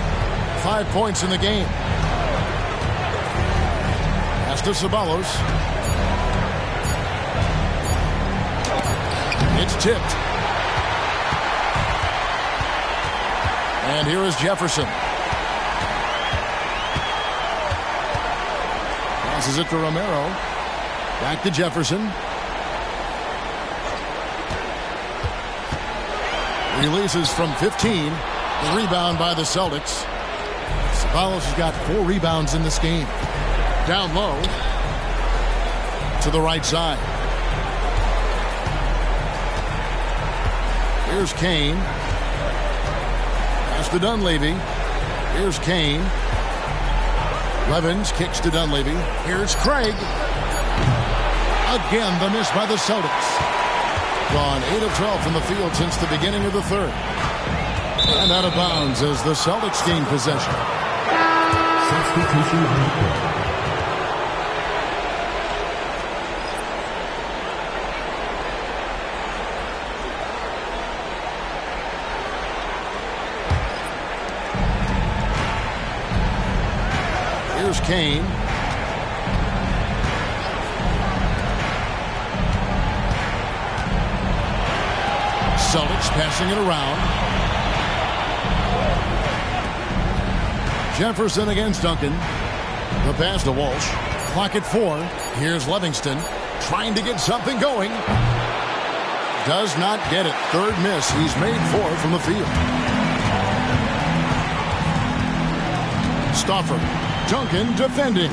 5 points in the game. Pass to Ceballos. It's tipped. And here is Jefferson. Passes it to Romero. Back to Jefferson. Releases from 15. The rebound by the Celtics. Ceballos has got 4 rebounds in this game. Down low. To the right side. Here's Kane. Pass to Dunleavy. Here's Kane. Levins kicks to Dunleavy. Here's Craig. Again, the miss by the Celtics. Gone 8 of 12 from the field since the beginning of the third. And out of bounds as the Celtics gain possession. Substitution on the court. Here's Kane. Celtics passing it around. Jefferson against Duncan. The pass to Walsh. Clock at 4. Here's Livingston trying to get something going. Does not get it. Third miss. He's made 4 from the field. Stauffer. Duncan defending.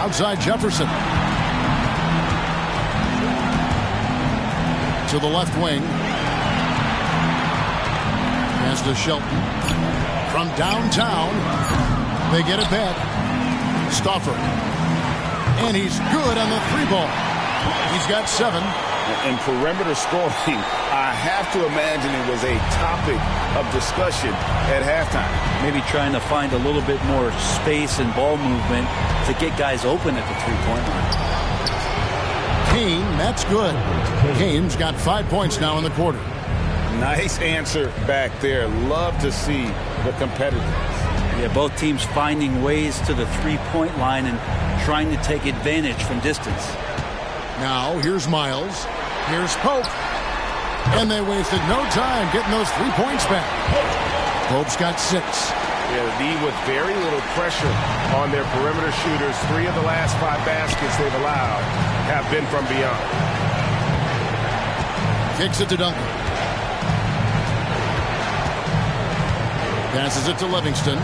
Outside Jefferson. To the left wing. Pass to Shelton. From downtown. They get it back. Stauffer. And he's good on the 3-ball. He's got 7. And perimeter scoring, I have to imagine it was a topic of discussion at halftime. Maybe trying to find a little bit more space and ball movement to get guys open at the 3-point line. Kane, that's good. Kane's got 5 points now in the quarter. Nice answer back there. Love to see the competitiveness. Yeah, both teams finding ways to the three-point line and trying to take advantage from distance. Now, here's Miles. Here's Pope. And they wasted no time getting those 3 points back. Pope's got 6. Yeah, the D with very little pressure on their perimeter shooters. 3 of the last 5 baskets they've allowed have been from beyond. Kicks it to Duncan. Passes it to Livingston.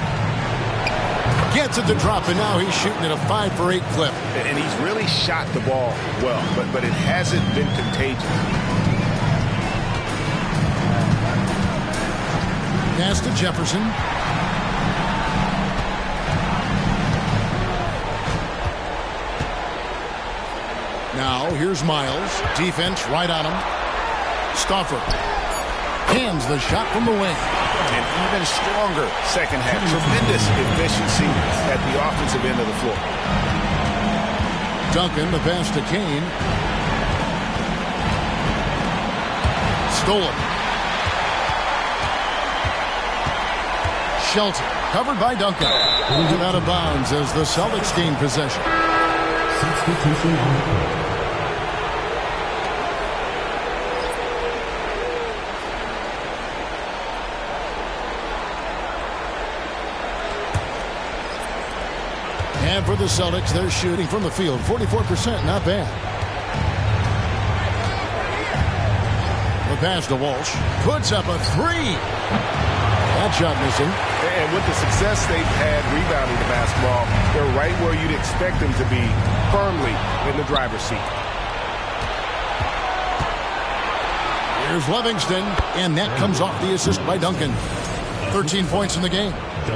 Gets it to drop, and now he's shooting at a 5 for 8 clip. And he's really shot the ball well, but it hasn't been contagious. Pass to Jefferson. Now, here's Miles. Defense right on him. Stauffer hands the shot from the wing. An even stronger second half. Tremendous efficiency at the offensive end of the floor. Duncan, the pass to Kane. Stolen. Shelton, covered by Duncan. Moved it out of bounds as the Celtics gain possession. Substitution on the court. And for the Celtics, they're shooting from the field 44%, not bad. The pass to Walsh. Puts up a 3. That shot missing. And with the success they've had rebounding the basketball, they're right where you'd expect them to be, firmly in the driver's seat. Here's Livingston, and that comes off the assist by Duncan. 13 points in the game.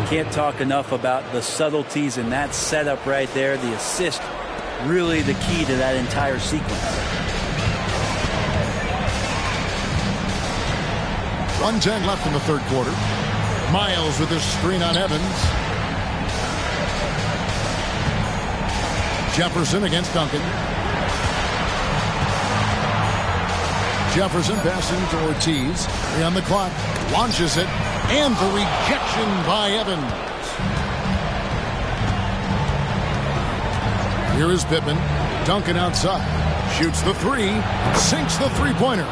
Can't talk enough about the subtleties in that setup right there. The assist, really the key to that entire sequence. 1:10 left in the third quarter. Miles with his screen on Evans. Jefferson against Duncan. Jefferson passing to Ortiz. 3 on the clock. Launches it. And the rejection by Evans. Here is Pippen. Duncan outside. Shoots the 3. Sinks the three-pointer.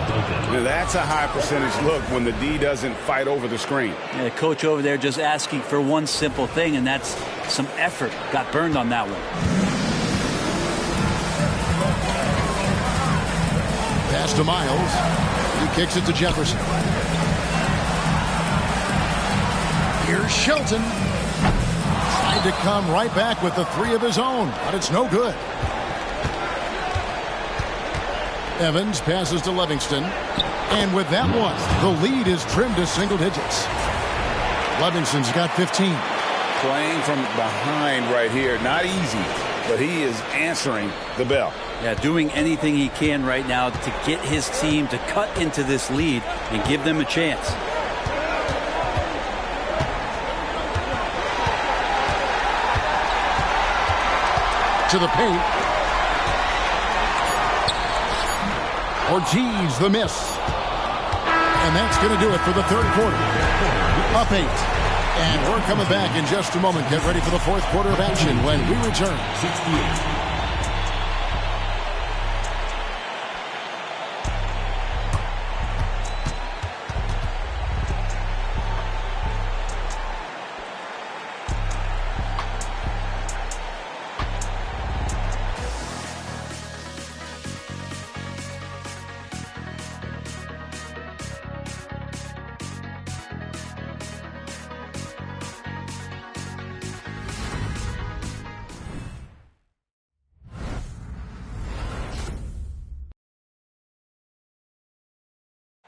That's a high percentage look when the D doesn't fight over the screen. Yeah, the coach over there just asking for one simple thing, and that's some effort. Got burned on that one. Pass to Miles. He kicks it to Jefferson. Here's Shelton. Tried to come right back with the 3 of his own, but it's no good. Evans passes to Livingston. And with that one, the lead is trimmed to single digits. Livingston's got 15. Playing from behind right here. Not easy, but he is answering the bell. Yeah, doing anything he can right now to get his team to cut into this lead and give them a chance. To the paint. Ortiz, the miss. And that's going to do it for the third quarter. Up 8. And we're coming back in just a moment. Get ready for the fourth quarter of action when we return. 68.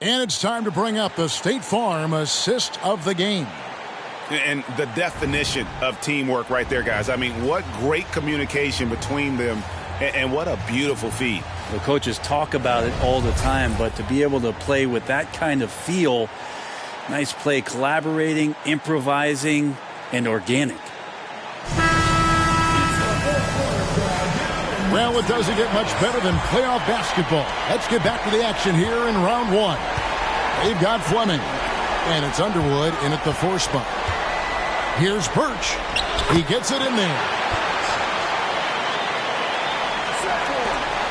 And it's time to bring up the State Farm assist of the game. And the definition of teamwork right there, guys. I mean, what great communication between them, and what a beautiful feed. The coaches talk about it all the time, but to be able to play with that kind of feel, nice play, collaborating, improvising, and organic. Well, it doesn't get much better than playoff basketball. Let's get back to the action here in round one. They've got Fleming, and it's Underwood in at the 4 spot. Here's Birch. He gets it in there.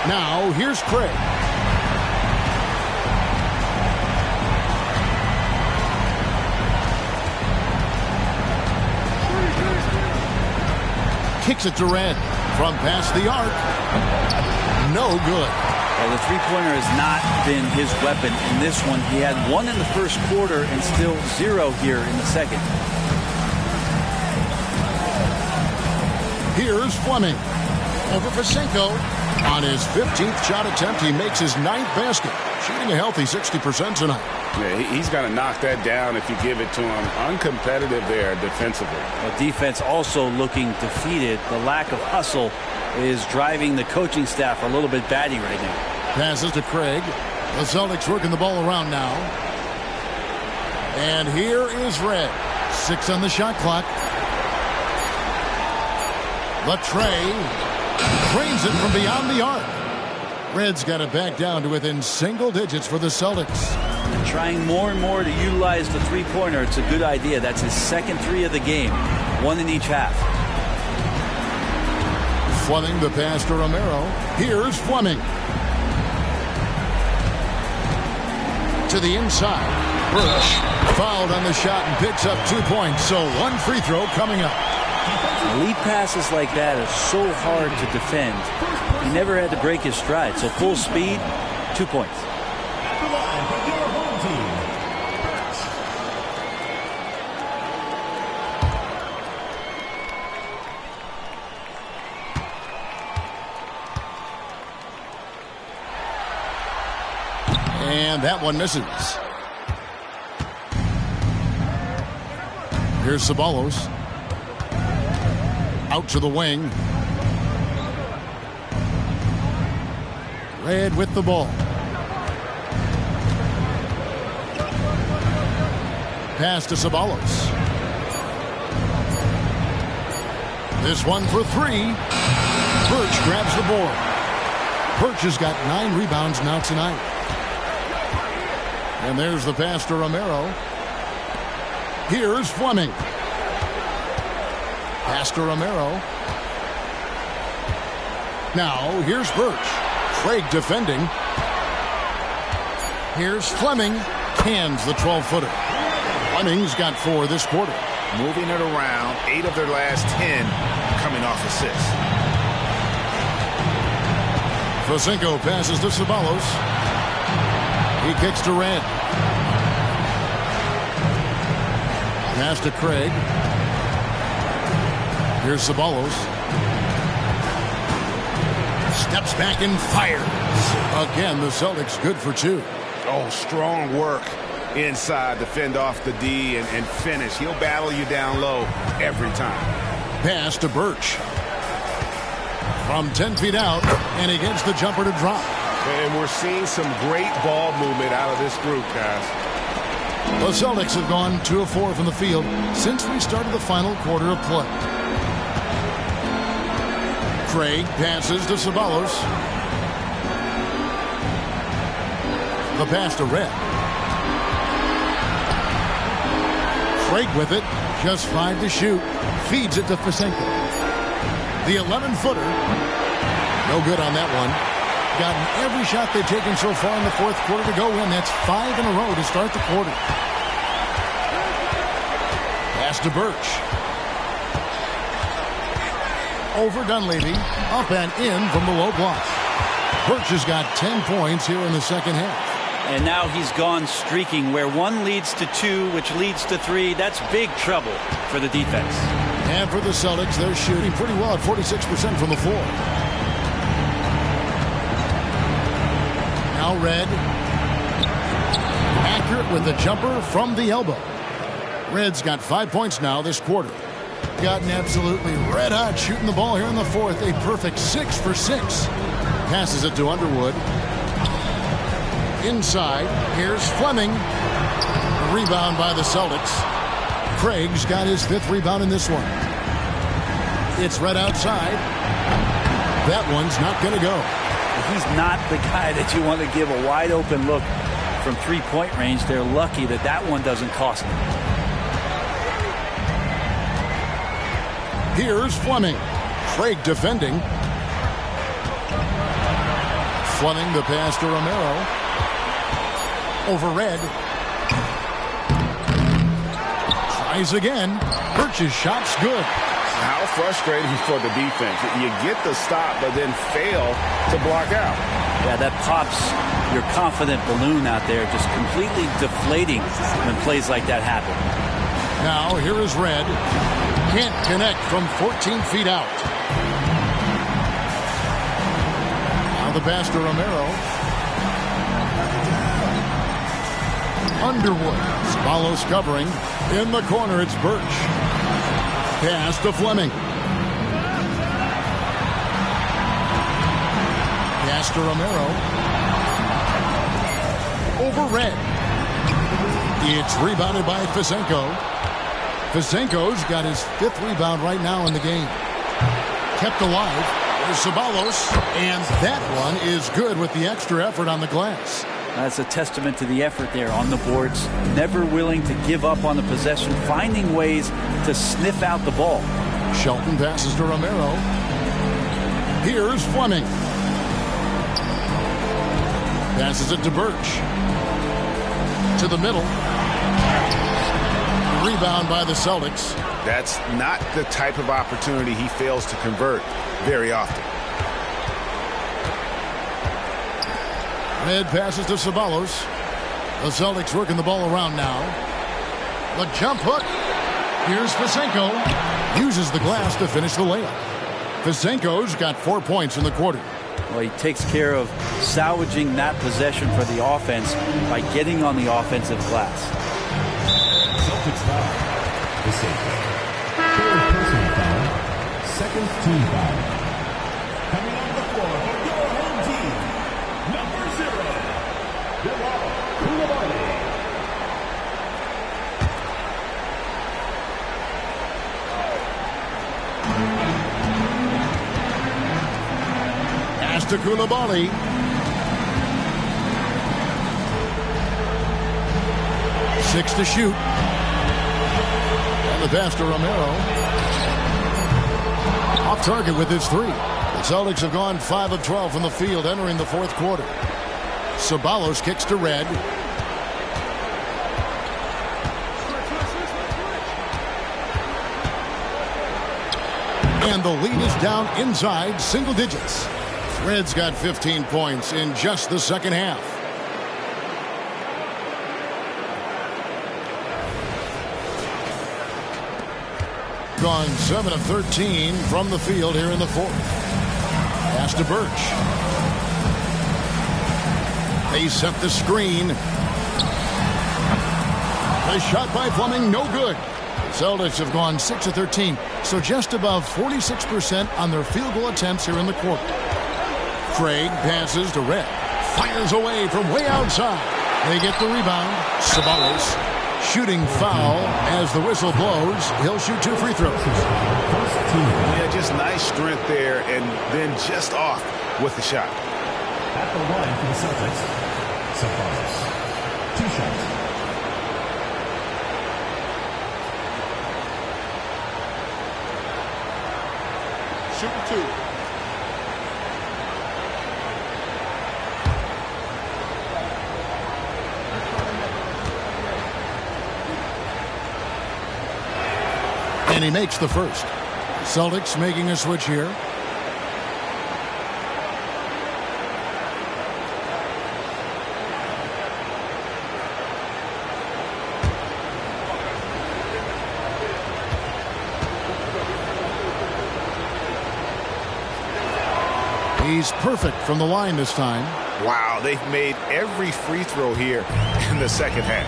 Now, here's Craig. Kicks it to Red. From past the arc. No good. Well, the three-pointer has not been his weapon in this one. He had 1 in the first quarter and still 0 here in the second. Here's Fleming. Over Pasenko. On his 15th shot attempt, he makes his 9th basket. Shooting a healthy 60% tonight. Yeah, he's got to knock that down if you give it to him. Uncompetitive there defensively. Well, defense also looking defeated. The lack of hustle is driving the coaching staff a little bit batty right now. Passes to Craig. The Celtics working the ball around now. And here is Red. 6 on the shot clock. Latrey drains it from beyond the arc. Red's got it back down to within single digits for the Celtics. Trying more and more to utilize the three-pointer. It's a good idea. That's his second 3 of the game. 1 in each half. Fleming the pass to Romero. Here's Fleming. To the inside. Birch fouled on the shot and picks up 2 points. So 1 free throw coming up. Lead passes like that are so hard to defend. He never had to break his stride. So full speed, 2 points. And that one misses. Here's Ceballos. Out to the wing. Red with the ball. Pass to Ceballos. This one for 3. Birch grabs the board. Birch has got 9 rebounds now tonight. And there's the pass to Romero. Here's Fleming. Pass to Romero. Now, here's Birch. Craig defending. Here's Fleming. Cans the 12-footer. Fleming's got 4 this quarter. Moving it around. 8 of their last 10 coming off assists. Pasenko passes to Ceballos. He kicks to Red. Pass to Craig. Here's Ceballos. Steps back and fires. Again, the Celtics good for 2. Oh, strong work inside to fend off the D and finish. He'll battle you down low every time. Pass to Birch. From 10 feet out, and he gets the jumper to drop. And we're seeing some great ball movement out of this group, guys. The Celtics have gone 2 of 4 from the field since we started the final quarter of play. Craig passes to Ceballos. The pass to Red. Craig with it. Just 5 to shoot. Feeds it to Pasenko. The 11-footer. No good on that one. Gotten every shot they've taken so far in the 4th quarter to go in. That's 5 in a row to start the quarter. Pass to Birch. Over Dunleavy. Up and in from the low block. Birch has got 10 points here in the second half. And now he's gone streaking where 1 leads to 2, which leads to 3. That's big trouble for the defense. And for the Celtics, they're shooting pretty well at 46% from the floor. Now Red. Accurate with the jumper from the elbow. Red's got 5 points now this quarter. Gotten absolutely red hot shooting the ball here in the 4th. A perfect 6 for 6. Passes it to Underwood. Inside, here's Fleming. A rebound by the Celtics. Craig's got his 5th rebound in this one. It's Red outside. That one's not going to go. He's not the guy that you want to give a wide open look from three-point range. They're lucky that that one doesn't cost them. Here's Fleming. Craig defending. Fleming the pass to Romero. Over Red. Tries again. Birch's shot's good. How frustrating for the defense. You get the stop, but then fail to block out. Yeah, that pops your confident balloon out there, just completely deflating when plays like that happen. Now, here is Red. Can't connect from 14 feet out. Now the pass to Romero. Underwood. Spalos covering. In the corner, it's Birch. Pass to Fleming. Pass to Romero. Over Red. It's rebounded by Fizenko. Fizenko's got his 5th rebound right now in the game. Kept alive. There's Ceballos. And that one is good with the extra effort on the glass. That's a testament to the effort there on the boards. Never willing to give up on the possession, finding ways to sniff out the ball. Shelton passes to Romero. Here's Fleming. Passes it to Birch. To the middle. Rebound by the Celtics. That's not the type of opportunity he fails to convert very often. Red passes to Ceballos. The Celtics working the ball around now. The jump hook. Here's Fizenko. Uses the glass to finish the layup. Fizenko's got 4 points in the quarter. Well, he takes care of salvaging that possession for the offense by getting on the offensive glass. Celtics foul. Fizenko. Third personal foul. Second team foul. Coming on the floor for your home team. Number 0. Pass to Koulibaly. Six to shoot. And the pass to Romero. Off target with his 3. The Celtics have gone 5 of 12 from the field entering the 4th quarter. Ceballos kicks to Red. And the lead is down inside single digits. Red's got 15 points in just the second half. Gone 7 of 13 from the field here in the 4th. Pass to Birch. They set the screen. The shot by Fleming, no good. Celtics have gone 6 of 13, so just above 46% on their field goal attempts here in the quarter. Craig passes to Red. Fires away from way outside. They get the rebound. Ceballos shooting foul as the whistle blows. He'll shoot 2 free throws. Yeah, just nice strength there and then just off with the shot. At the line for the Celtics, Ceballos. 2 shots. Shooting 2. And he makes the first. Celtics making a switch here. He's perfect from the line this time. Wow, they've made every free throw here in the second half.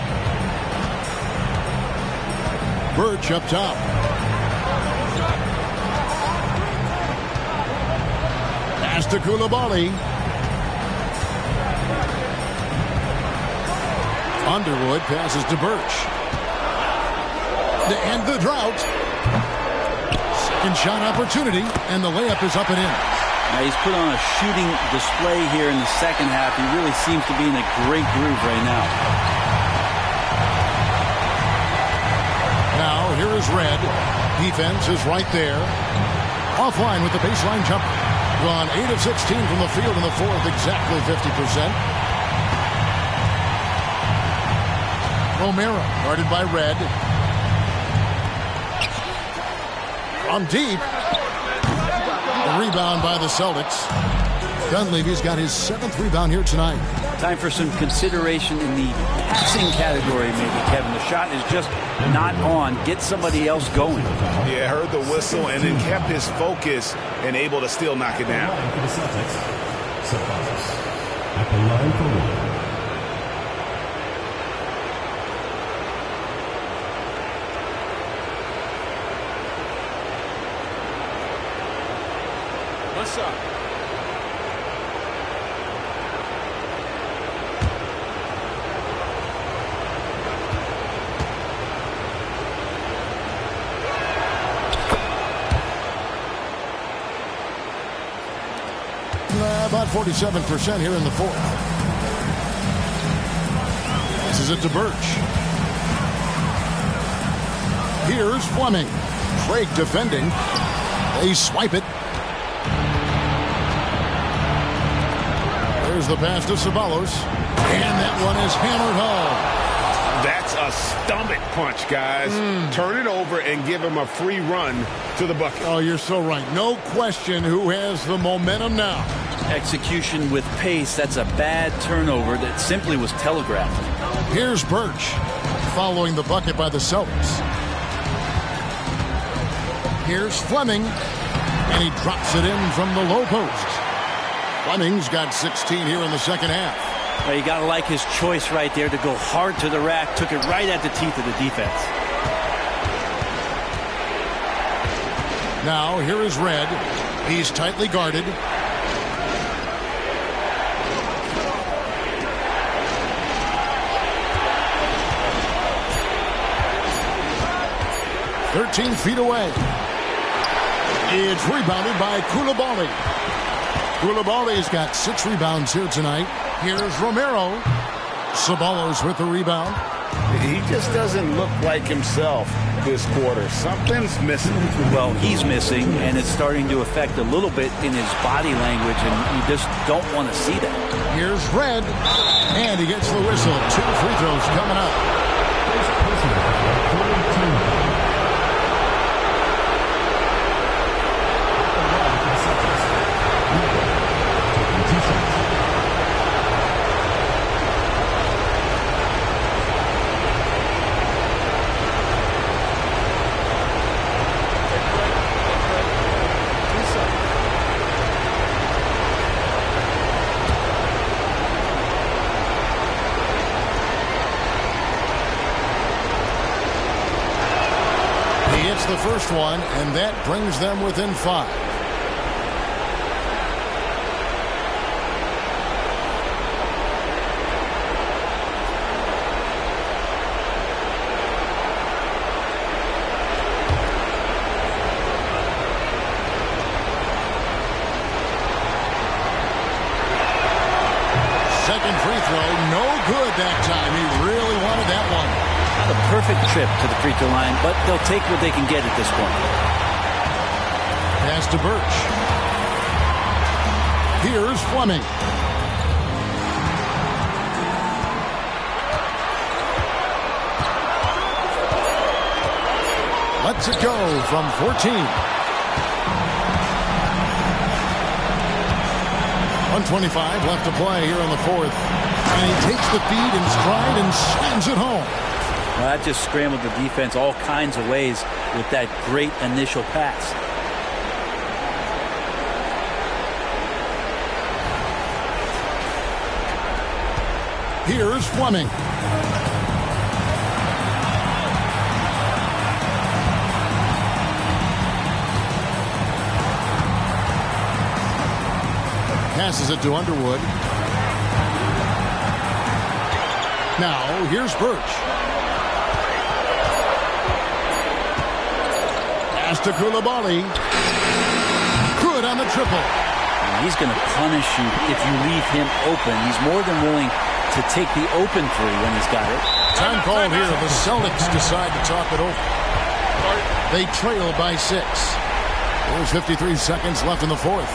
Birch up top. Pass to Koulibaly. Underwood passes to Birch. To end the drought. Second shot opportunity, and the layup is up and in. Now he's put on a shooting display here in the second half. He really seems to be in a great groove right now. Now here is Red. Defense is right there. Offline with the baseline jumper. Gone 8 of 16 from the field in the fourth, exactly 50%. Romero guarded by Red. From deep. The rebound by the Celtics. Dunleavy's got his 7th rebound here tonight. Time for some consideration in the passing category, maybe, Kevin. The shot is just not on. Get somebody else going. Yeah, heard the whistle and then kept his focus and able to still knock it down. For the Celtics, Sabonis at the line for one. What's up? About 47% here in the fourth. This is it to Birch. Here's Fleming. Craig defending. They swipe it. There's the pass to Ceballos. And that one is hammered home. That's a stomach punch, guys. Turn it over and give him a free run to the bucket. Oh, you're so right. No question who has the momentum now. Execution with pace. That's a bad turnover that simply was telegraphed. Here's Birch following the bucket by the Celtics. Here's Fleming, and he drops it in from the low post. Fleming's got 16 here in the second half. Well, you got to like his choice right there to go hard to the rack. Took it right at the teeth of the defense. Now, here is Red. He's tightly guarded. "13 feet away. It's rebounded by Koulibaly. Koulibaly's got 6 rebounds here tonight. Here's Romero. Ceballos with the rebound. He just doesn't look like himself this quarter. Something's missing. Well, he's missing, and it's starting to affect a little bit in his body language, and you just don't want to see that. Here's Red, and he gets the whistle. 2 free throws coming up. The first one, and that brings them within 5. Second free throw, no good that time. He really wanted that one. Not a perfect trip to the free throw line, but they'll take what they can get at this point. Pass to Birch. Here's Fleming. Lets it go from 14. 1:25 left to play here in the fourth. And he takes the feed in stride and slams it home. Well, that just scrambled the defense all kinds of ways with that great initial pass. Here's Fleming. Passes it to Underwood. Now, here's Birch. Pass to Koulibaly. Good on the triple. He's going to punish you if you leave him open. He's more than willing to take the open three when he's got it. Time called here. The Celtics decide to talk it over. They trail by 6. There's 53 seconds left in the fourth.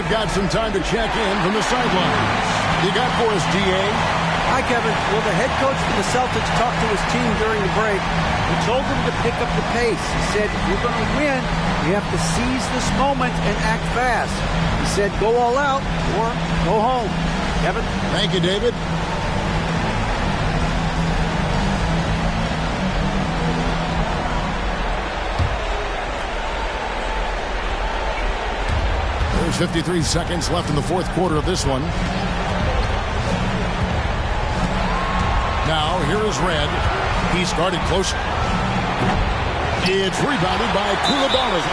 Got some time to check in from the sidelines. You got for us, D.A.? Hi, Kevin. Well, the head coach for the Celtics talked to his team during the break. He told them to pick up the pace. He said, if you're going to win, you have to seize this moment and act fast. He said, go all out or go home. Kevin? Thank you, David. There's 53 seconds left in the fourth quarter of this one. Now, here is Red. He's guarded close. It's rebounded by Koulibaly.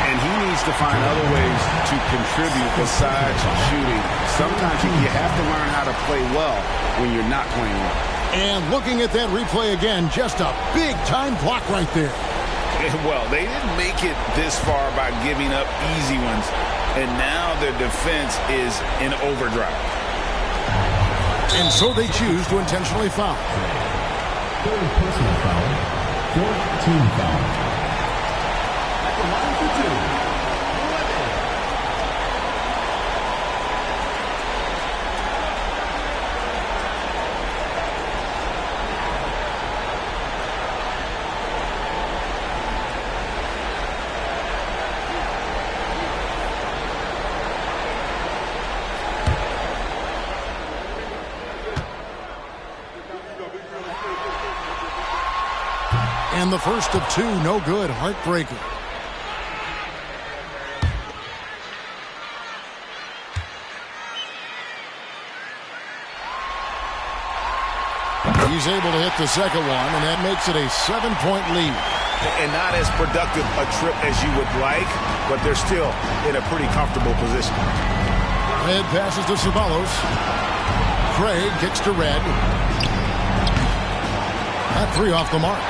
And he needs to find other ways to contribute besides shooting. Sometimes you have to learn how to play well when you're not playing well. And looking at that replay again, just a big-time block right there. Well, they didn't make it this far by giving up easy ones. And now their defense is in overdrive. And so they choose to intentionally foul. Third personal foul. Fourth team foul. At the line for 2. And the first of 2, no good. Heartbreaker. He's able to hit the second one, and that makes it a 7-point lead. And not as productive a trip as you would like, but they're still in a pretty comfortable position. Red passes to Ceballos. Craig kicks to Red. That 3 off the mark.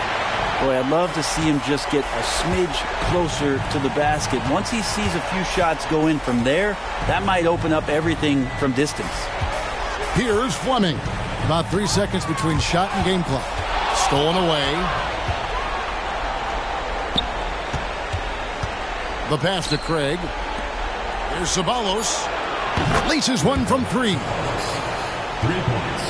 Boy, I'd love to see him just get a smidge closer to the basket. Once he sees a few shots go in from there, that might open up everything from distance. Here's Fleming. About 3 seconds between shot and game clock. Stolen away. The pass to Craig. Here's Ceballos. Laces one from 3. 3 points.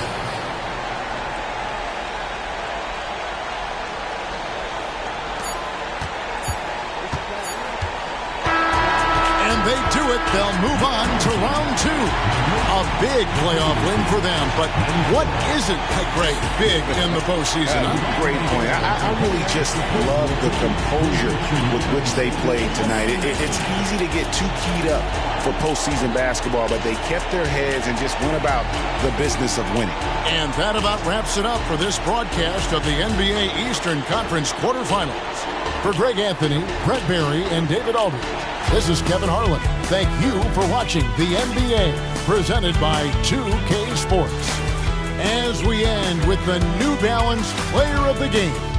They do it. They'll move on to round 2. A big playoff win for them. But what isn't great big in the postseason? Great point. I really just love the composure with which they played tonight. It's easy to get too keyed up for postseason basketball, but they kept their heads and just went about the business of winning. And that about wraps it up for this broadcast of the NBA Eastern Conference quarterfinals. For Greg Anthony, Brent Barry, and David Aldridge, this is Kevin Harlan. Thank you for watching the NBA, presented by 2K Sports. As we end with the New Balance Player of the Game,